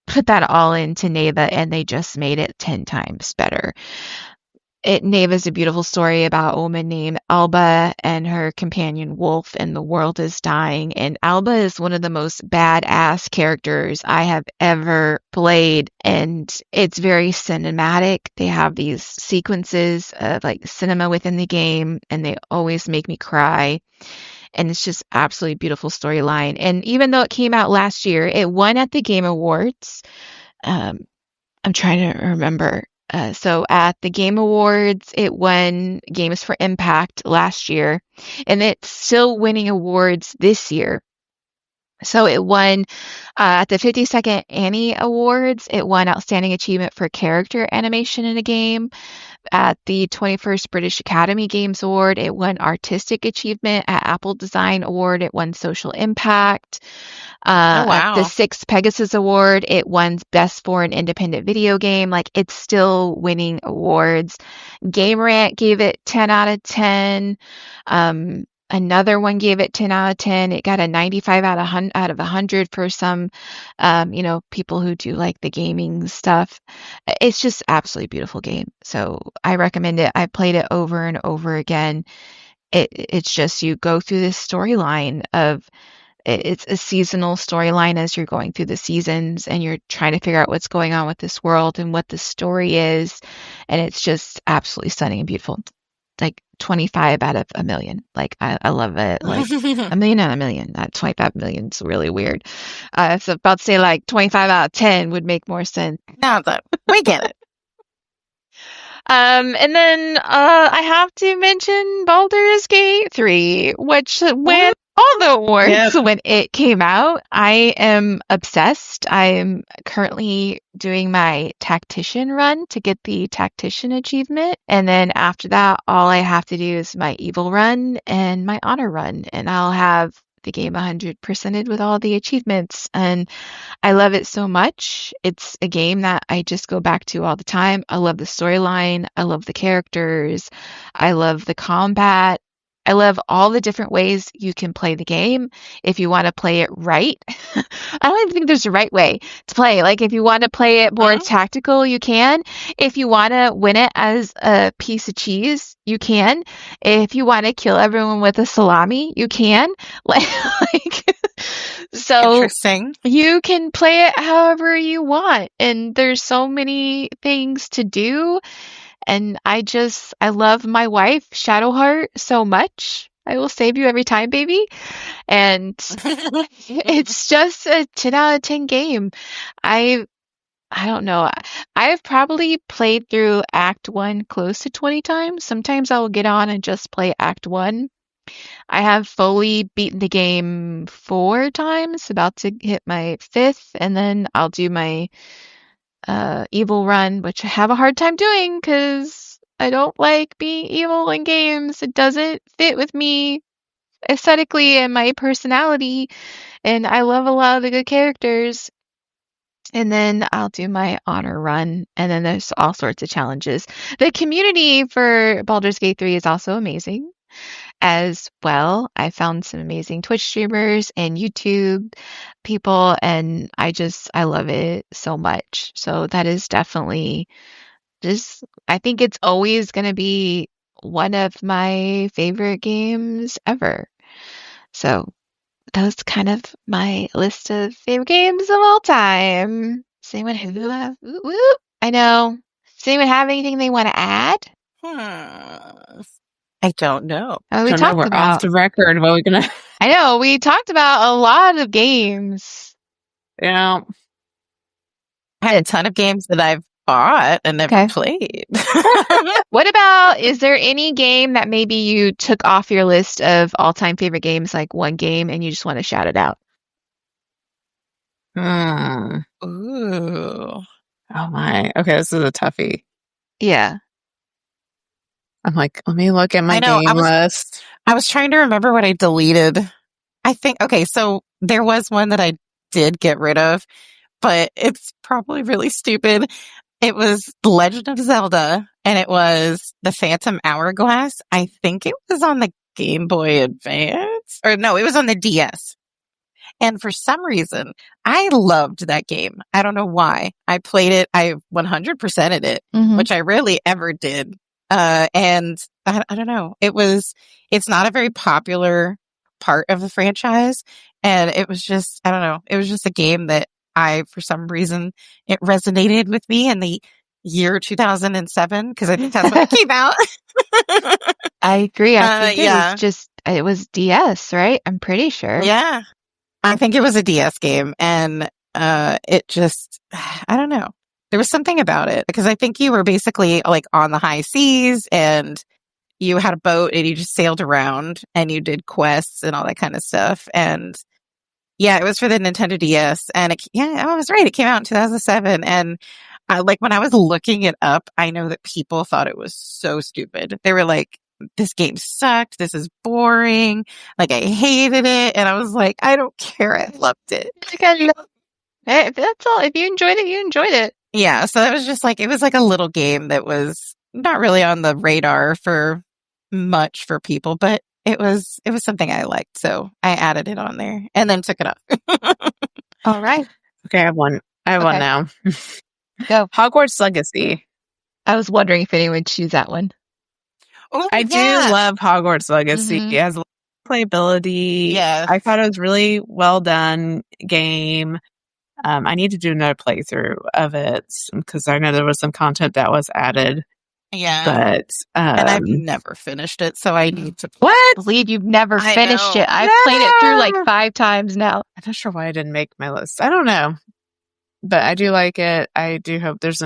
put that all into Neva and they just made it 10 times better. Neva's a beautiful story about a woman named Alba and her companion Wolf, and the world is dying. And Alba is one of the most badass characters I have ever played, and it's very cinematic. They have these sequences of like cinema within the game, and they always make me cry. And it's just absolutely beautiful storyline. And even though it came out last year, it won at the Game Awards. I'm trying to remember. So at the Game Awards, it won Games for Impact last year, and it's still winning awards this year. So it won at the 52nd Annie Awards, it won Outstanding Achievement for Character Animation in a Game. At the 21st British Academy Games Award, it won Artistic Achievement. At Apple Design Award, it won Social Impact. Oh, At the wow. 6th Pegasus Award, it won Best Foreign Independent Video Game. Like, it's still winning awards. Game Rant gave it 10 out of 10. Another one gave it 10 out of 10. It got a 95 out of 100 for some, people who do like the gaming stuff. It's just absolutely beautiful game. So I recommend it. I played it over and over again. It's just you go through this storyline of it's a seasonal storyline as you're going through the seasons and you're trying to figure out what's going on with this world and what the story is. And it's just absolutely stunning and beautiful. Like 25 out of a million. Like I love it. Like a million out of a million. Not 25 million is really weird. I was about to say like 25 out of 10 would make more sense. No, we get it. And then I have to mention Baldur's Gate 3, which went all the awards Yep. when it came out. I am obsessed. I am currently doing my tactician run to get the tactician achievement. And then after that, all I have to do is my evil run and my honor run. And I'll have the game 100%ed with all the achievements. And I love it so much. It's a game that I just go back to all the time. I love the storyline. I love the characters. I love the combat. I love all the different ways you can play the game. If you want to play it right, I don't even think there's a right way to play. Like, if you want to play it more tactical, you can. If you want to win it as a piece of cheese, you can. If you want to kill everyone with a salami, you can. Like, so Interesting. you can play it however you want. And there's so many things to do. And I love my wife, Shadowheart, so much. I will save you every time, baby. And it's just a 10 out of 10 game. I don't know. I've probably played through Act 1 close to 20 times. Sometimes I will get on and just play Act 1. I have fully beaten the game 4 times, about to hit my 5th, and then I'll do my evil run, which I have a hard time doing because I don't like being evil in games. It doesn't fit with me aesthetically and my personality, and I love a lot of the good characters. And then I'll do my honor run, and then there's all sorts of challenges. The community for Baldur's Gate 3 is also amazing as well. I found some amazing Twitch streamers and YouTube people, and I love it so much. So that is definitely just, I think it's always going to be one of my favorite games ever. So that's kind of my list of favorite games of all time. Does anyone have, I know. Does anyone have anything they want to add? I don't know. Oh, we Don't know, talked we're about. off the record. What are we gonna? I know, we talked about a lot of games. Yeah. I had a ton of games that I've bought and never Okay. played. What about, is there any game that maybe you took off your list of all-time favorite games, like one game, and you just want to shout it out? Ooh. Oh my. Okay, this is a toughie. Yeah. I'm like, let me look at my I know, game list. I was trying to remember what I deleted. I think, okay, so there was one that I did get rid of, but it's probably really stupid. It was Legend of Zelda, and it was the Phantom Hourglass. I think it was on the Game Boy Advance. Or no, it was on the DS. And for some reason, I loved that game. I don't know why. I played it. I 100%ed it, which I rarely ever did. And I don't know. It's not a very popular part of the franchise. And it was just, I don't know. It was just a game that for some reason, it resonated with me in the year 2007, because I think that's when it came out. I agree. I think yeah. it was DS, right? I'm pretty sure. Yeah. I think it was a DS game, and it just, I don't know. There was something about it, because I think you were basically like on the high seas, and you had a boat, and you just sailed around, and you did quests and all that kind of stuff. And yeah, it was for the Nintendo DS, and I was right. It came out in 2007, and like when I was looking it up, I know that people thought it was so stupid. They were like, this game sucked. This is boring. Like, I hated it. And I was like, I don't care. I loved it. Like, I love it. If that's all. If you enjoyed it, you enjoyed it. Yeah. So it was just like, it was like a little game that was not really on the radar for much for people, but it was something I liked. So I added it on there and then took it off. All right. Okay, I have one. One now. Go. Hogwarts Legacy. I was wondering if anyone would choose that one. Oh, I do love Hogwarts Legacy. It has playability. Yeah. I thought it was really well done game. I need to do another playthrough of it because I know there was some content that was added. Yeah. But and I've never finished it, so I need to. What? I believe you've never finished it. I've played it through like 5 times now. I'm not sure why I didn't make my list. I don't know. But I do like it. I do hope there's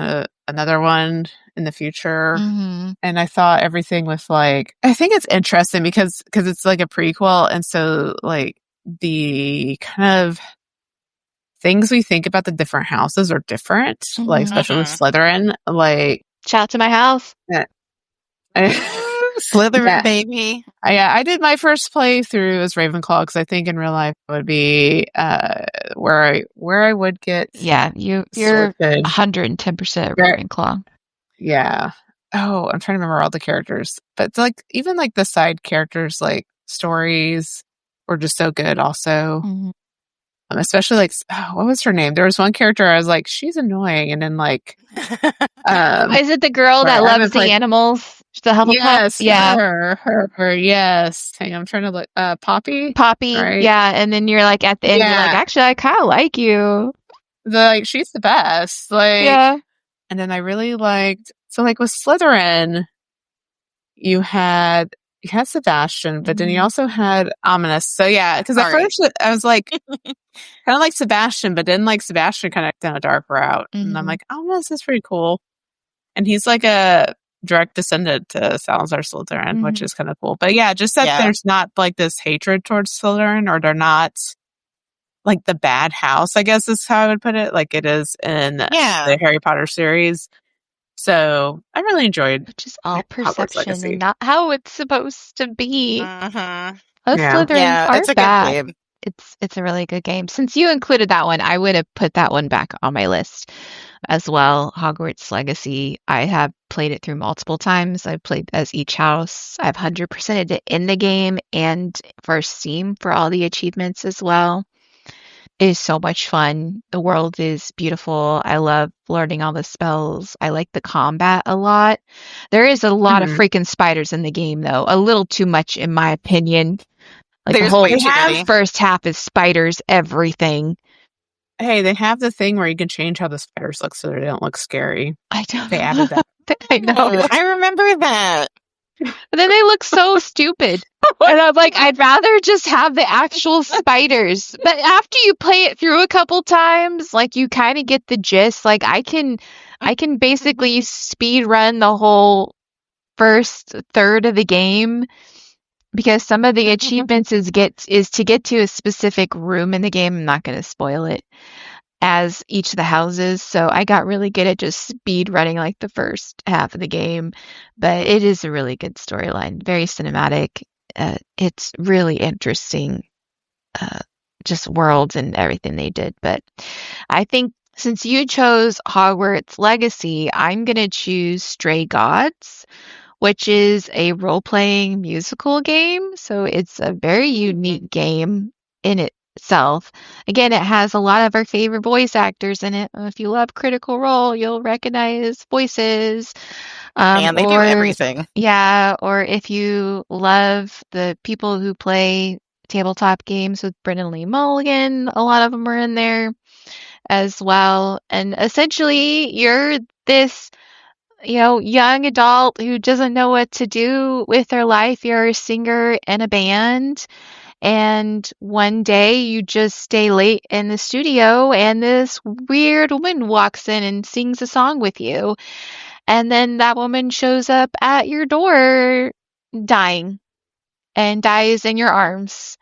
another one. in the future. Mm-hmm. And I thought everything was like, I think it's interesting because it's like a prequel. And so like the kind of things we think about the different houses are different, like especially with Slytherin, like Shout out to my house. Slytherin, Yeah. baby. I did my first playthrough as Ravenclaw because I think in real life it would be where I would get You're sorted. 110% Ravenclaw. Yeah. Oh, I'm trying to remember all the characters, but it's like even like the side characters, like stories, were just so good. Also, especially like what was her name? There was one character I was like, she's annoying, and then like, Is it the girl that loves the animals? The Hufflepuff? Yes, Yeah. her. Yes. Hang on, I'm trying to look. Poppy. Poppy. Right? Yeah, and then you're like at the end, you're like, actually, I kind of like you. She's the best. Like, Yeah. and then I really liked. So like with Slytherin, you had Sebastian, but then you also had Ominous. So yeah, because at first I was like, kind of like Sebastian, but then like Sebastian kind of down a dark route, and I'm like, Ominous is pretty cool, and he's like a direct descendant to Salazar Slytherin, which is kind of cool. But yeah, just that there's not like this hatred towards Slytherin, or they're not like the bad house, I guess is how I would put it, like it is in the Harry Potter series. So I really enjoyed, which is all perception and not how it's supposed to be. Slytherins it's a bad. good game. It's a really good game. Since you included that one, I would have put that one back on my list as well. Hogwarts Legacy. I have played it through multiple times. I've played as each house. I've 100%ed it in the game and for Steam for all the achievements as well. It is so much fun. The world is beautiful. I love learning all the spells. I like the combat a lot. There is a lot of freaking spiders in the game, though. A little too much, in my opinion. Like There's the whole way too many. first half is spiders, everything. Hey, they have the thing where you can change how the spiders look so they don't look scary. I don't. They added that. I know. I remember that. But then they look so stupid. And I'm like, I'd rather just have the actual spiders. But after you play it through a couple times, like you kind of get the gist. Like I can basically speed run the whole first third of the game because some of the achievements is to get to a specific room in the game. I'm not going to spoil it as each of the houses. So I got really good at just speed running like the first half of the game, but it is a really good storyline, very cinematic. It's really interesting, just worlds and everything they did. But I think since you chose Hogwarts Legacy, I'm going to choose Stray Gods, which is a role-playing musical game. So it's a very unique game in itself. Again, it has a lot of our favorite voice actors in it. If you love Critical Role, you'll recognize voices. And they do everything. Yeah, or if you love the people who play tabletop games with Brennan Lee Mulligan, a lot of them are in there as well. And essentially, you're this young adult who doesn't know what to do with their life. You're a singer in a band. And one day you just stay late in the studio and this weird woman walks in and sings a song with you. And then that woman shows up at your door dying and dies in your arms.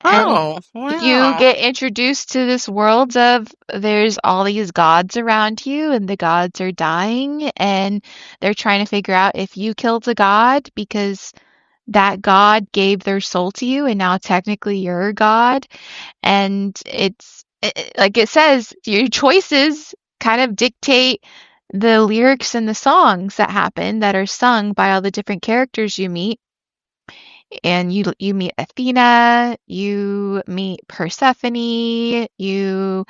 Oh, and wow. you get introduced to this world of there's all these gods around you and the gods are dying and they're trying to figure out if you killed a god because that god gave their soul to you and now technically you're a god. And like it says, your choices kind of dictate the lyrics and the songs that happen that are sung by all the different characters you meet. And you meet Athena, you meet Persephone, you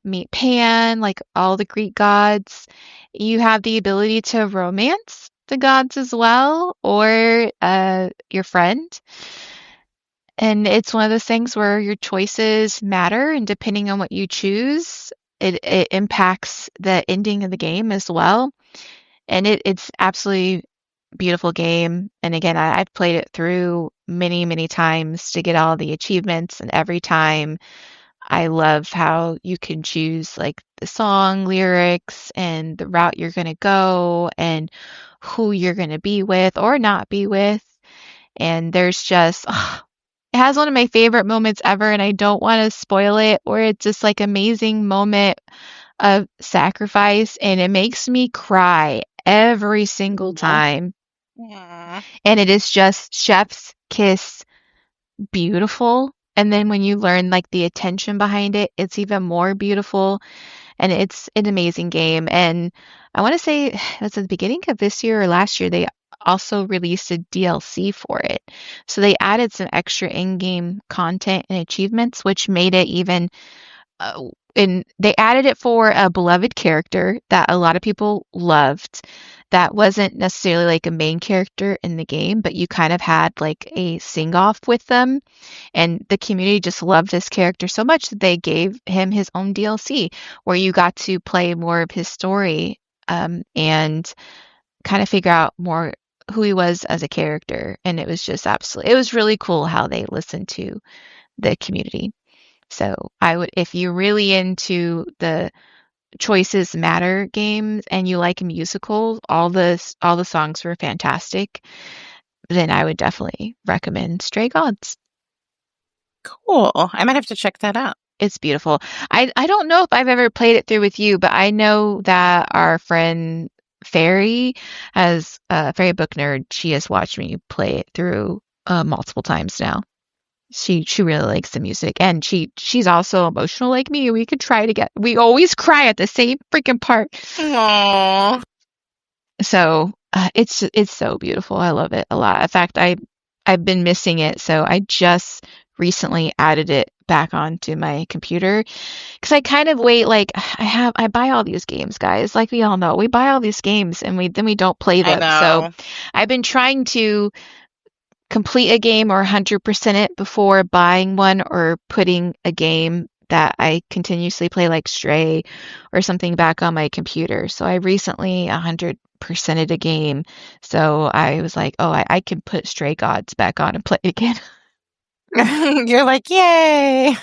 meet Pan, like all the Greek gods. You have the ability to romance the gods as well, or your friend. And it's one of those things where your choices matter, and depending on what you choose, it impacts the ending of the game as well. And it's absolutely beautiful game. And again, I've played it through many, many times to get all the achievements, and every time I love how you can choose like the song lyrics and the route you're going to go and who you're going to be with or not be with. And there's just, it has one of my favorite moments ever, and I don't want to spoil it, where it's just like amazing moment of sacrifice, and it makes me cry every single time. Yeah. And it is just chef's kiss beautiful. And then when you learn like the attention behind it, it's even more beautiful. And it's an amazing game. And I want to say it was at the beginning of this year or last year, they also released a DLC for it. So they added some extra in-game content and achievements, which made it even and they added it for a beloved character that a lot of people loved that wasn't necessarily like a main character in the game, but you kind of had like a sing-off with them. And the community just loved this character so much that they gave him his own DLC where you got to play more of his story and kind of figure out more who he was as a character. And it was just absolutely, it was really cool how they listened to the community. So I would, if you're really into the Choices Matter games and you like musicals, all the songs were fantastic, then I would definitely recommend Stray Gods. Cool. I might have to check that out. It's beautiful. I don't know if I've ever played it through with you, but I know that our friend Fairy has Fairy Book Nerd. She has watched me play it through multiple times now. She really likes the music, and she's also emotional like me. We could try to get. We always cry at the same freaking part. Aww. So it's so beautiful. I love it a lot. In fact, I've been missing it, so I just recently added it back onto my computer because I kind of wait. Like I buy all these games, guys. Like we all know, we buy all these games and we don't play I them. So know. I've been trying to complete a game or 100% it before buying one or putting a game that I continuously play like Stray or something back on my computer. So I recently 100%ed a game. So I was like, oh, I can put Stray Gods back on and play it again. You're like, yay.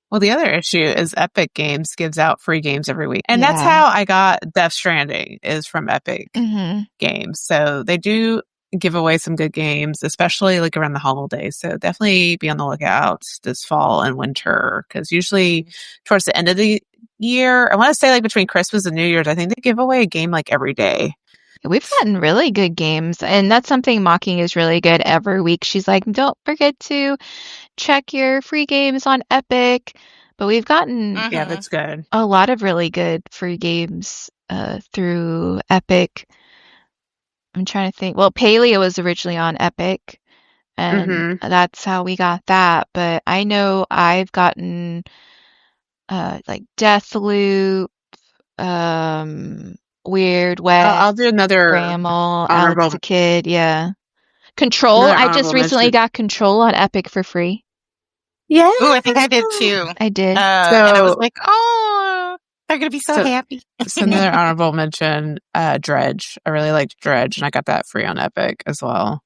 Well, the other issue is Epic Games gives out free games every week. And that's Yeah. how I got Death Stranding, is from Epic hmm Games. So they do give away some good games, especially like around the holidays. So definitely be on the lookout this fall and winter, because usually towards the end of the year, I want to say like between Christmas and New Year's, I think they give away a game like every day. We've gotten really good games, and that's something Mocking is really good. Every week she's like, don't forget to check your free games on Epic. But we've gotten Yeah, that's good. a lot of really good free games through Epic. I'm trying to think. Well, Paleo was originally on Epic, and that's how we got that. But I know I've gotten like Deathloop, Weird I'll West, do another Bramble, Alex honorable the Kid, yeah. Control, another I just honorable recently mention. got Control on Epic for free. Yeah. Ooh, I think I did too. I did. And I was So- like, oh, they're going to be so happy. So another honorable mention, Dredge. I really liked Dredge, and I got that free on Epic as well.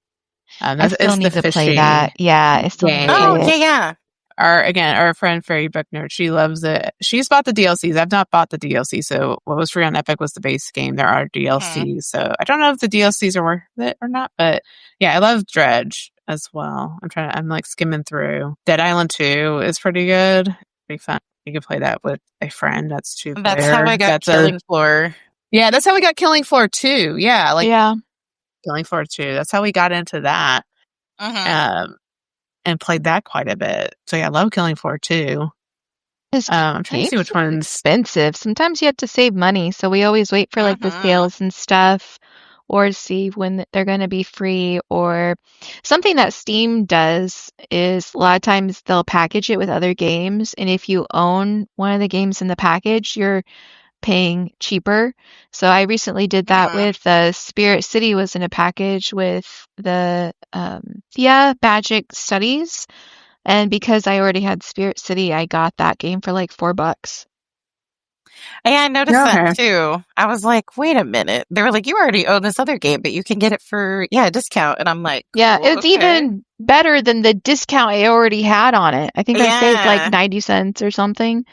I still need to play that. Yeah, I still need to Oh, play it. yeah. Our friend Fairy Book Nerd, she loves it. She's bought the DLCs. I've not bought the DLC, so what was free on Epic was the base game. There are DLCs, so I don't know if the DLCs are worth it or not, but yeah, I love Dredge as well. I'm like skimming through. Dead Island 2 is pretty good. Pretty fun. You can play that with a friend. That's 2 player. That's how I got Killing Floor. Yeah, that's how we got Killing Floor 2. Yeah, like Yeah. Killing Floor 2. That's how we got into that. And played that quite a bit. So yeah, I love Killing Floor 2. I'm trying to see which one's expensive. Sometimes you have to save money, so we always wait for like the sales and stuff, or to see when they're going to be free. Or something that Steam does is a lot of times they'll package it with other games, and if you own one of the games in the package, you're paying cheaper. So I recently did that with Spirit City was in a package with the Magic Studies. And because I already had Spirit City, I got that game for like $4. Yeah, I noticed that too. I was like, wait a minute. They were like, you already own this other game, but you can get it for a discount. And I'm like, yeah, it's even better than the discount I already had on it. I think I saved like Yeah. 90 cents or something.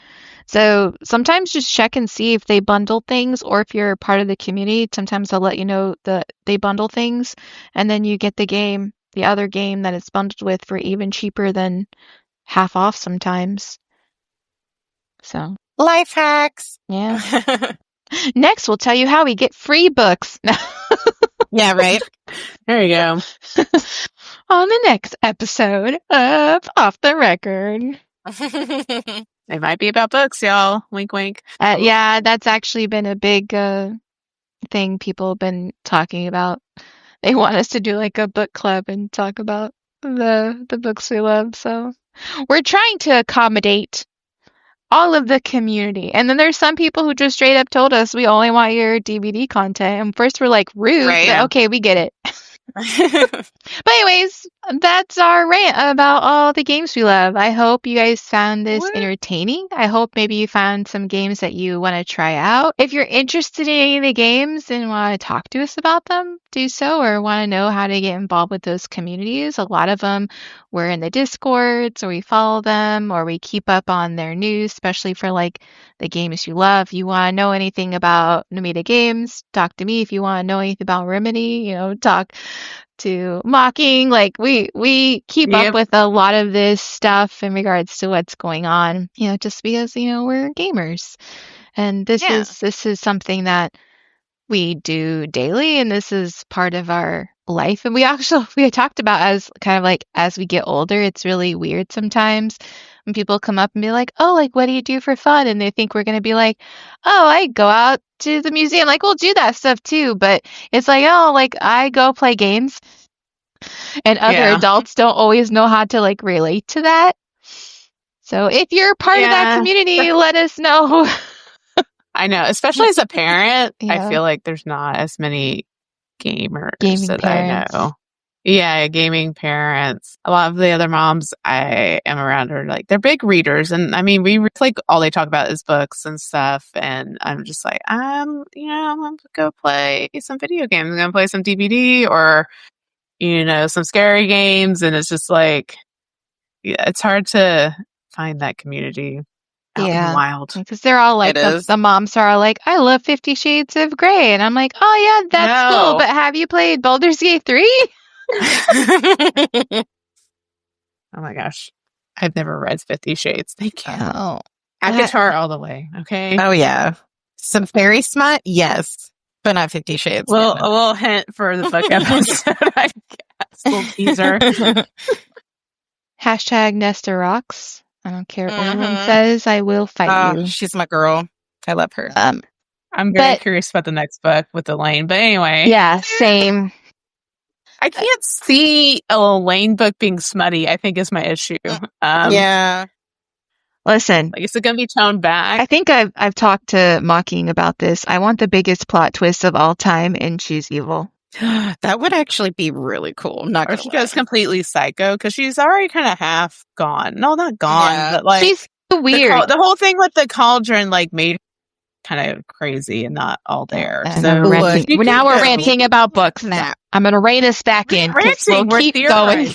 So sometimes just check and see if they bundle things, or if you're part of the community, sometimes they'll let you know that they bundle things, and then you get the other game that it's bundled with for even cheaper than half off sometimes. So, Life hacks. yeah. Next, we'll tell you how we get free books. Yeah, right. There you go. On the next episode of Off the Record. They might be about books, y'all. Wink, wink. Yeah, that's actually been a big thing people have been talking about. They want us to do like a book club and talk about the books we love. So we're trying to accommodate all of the community. And then there's some people who just straight up told us we only want your DVD content. And first we're like, rude, Right. but okay, we get it. But anyways, that's our rant about all the games we love. I hope you guys found this entertaining. I hope maybe you found some games that you want to try out. If you're interested in any of the games and want to talk to us about them, do so, or want to know how to get involved with those communities. A lot of them we're in the Discord, so we follow them, or we keep up on their news, especially for like the games you love. If you want to know anything about Nomita Games, talk to me. If you want to know anything about Remedy, talk to Mocking. Like we keep up with a lot of this stuff in regards to what's going on, just because we're gamers, and this is something that we do daily, and this is part of our life. And we had talked about, as kind of like as we get older, it's really weird sometimes when people come up and be like, oh, like, what do you do for fun? And they think we're going to be like, oh, I go out to the museum. Like, we'll do that stuff too. But it's like, oh, like, I go play games. And other adults don't always know how to like relate to that. So if you're part of that community, let us know. I know, especially as a parent, I feel like there's not as many gaming parents. I know. Yeah, gaming parents. A lot of the other moms I am around are like, they're big readers. And I mean, we like all they talk about is books and stuff. And I'm just like, I'm going to go play some video games. I'm going to play some DBD or, some scary games. And it's just like, it's hard to find that community out in the wild. Because they're all like, the moms are all like, I love 50 Shades of Grey. And I'm like, oh yeah, that's cool. But have you played Baldur's Gate 3? Oh my gosh. I've never read 50 Shades. Thank you. Oh. ACOTAR all the way. Okay. Oh yeah. Some fairy smut? Yes. But not 50 Shades. Well, a little hint for the book episode, I guess. A little teaser. Hashtag Nesta Rocks. I don't care what anyone says. I will fight you. She's my girl. I love her. I'm very curious about the next book with Elaine. But anyway. Yeah, same. I can't see a Elaine book being smutty, I think is my issue. Yeah. Listen. Like, is it going to be toned back? I think I've talked to Mocking about this. I want the biggest plot twist of all time, and she's evil. That would actually be really cool. Not or if she goes completely psycho, because she's already kind of half gone. No, not gone, but like she's weird. The whole thing with the cauldron like made her kind of crazy and not all there. And so now we're ranting about books. Now I'm going to rein us back in. We'll keep going.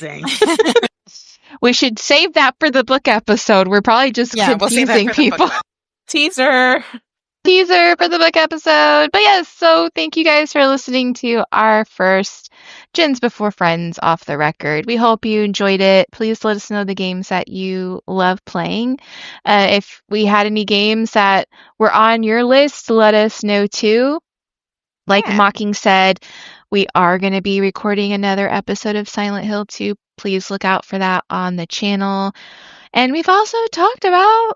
We should save that for the book episode. We're probably just confusing people. Teaser for the book episode. But yes, so thank you guys for listening to our first Gens Before Friends Off the Record. We hope you enjoyed it. Please let us know the games that you love playing. If we had any games that were on your list, let us know too. Like Mocking said, we are going to be recording another episode of Silent Hill 2. Please look out for that on the channel. And we've also talked about,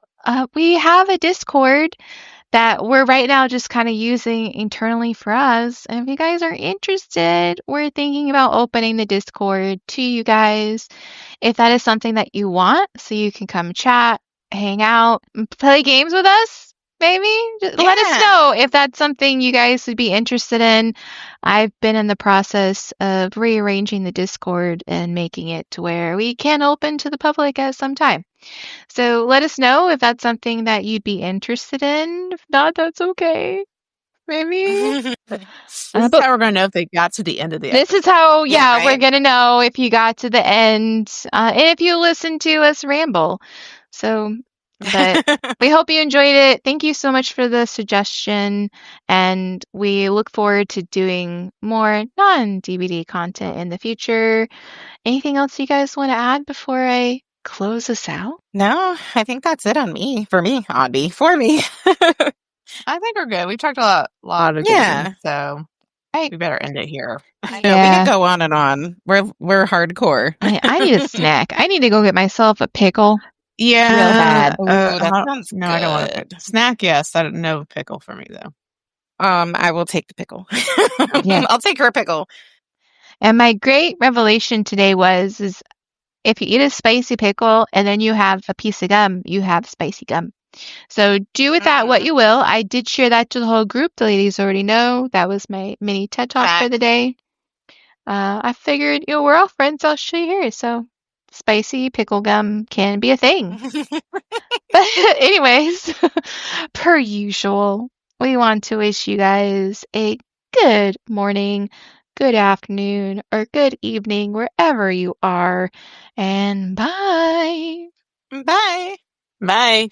we have a Discord that we're right now just kind of using internally for us. And if you guys are interested, we're thinking about opening the Discord to you guys. If that is something that you want, so you can come chat, hang out, play games with us, maybe. Just let us know if that's something you guys would be interested in. I've been in the process of rearranging the Discord and making it to where we can open to the public at some time. So let us know if that's something that you'd be interested in. If not, that's okay. Maybe. This is but how we're going to know if they got to the end of the this episode. is how, Yeah, we're right. going to know if you got to the end and if you listen to us ramble. So, but we hope you enjoyed it. Thank you so much for the suggestion. And we look forward to doing more non-DBD content in the future. Anything else you guys want to add before I close us out? No, I think that's it on me. For me, for me. I think we're good. We've talked a lot of Yeah. games, so we better end it here. I know, we could go on and on. We're hardcore. I need a snack. I need to go get myself a pickle. Yeah. Real bad. Ooh, that sounds no, I don't want a good. pickle. Snack, yes. I don't know pickle for me, though. I will take the pickle. Yeah. I'll take her pickle. And my great revelation today is if you eat a spicy pickle and then you have a piece of gum, you have spicy gum. So do with that what you will. I did share that to the whole group. The ladies already know. That was my mini TED Talk for the day. I figured, we're all friends. I'll show you here. So spicy pickle gum can be a thing. But anyways, per usual, we want to wish you guys a good morning, good afternoon, or good evening, wherever you are. And bye. Bye. Bye.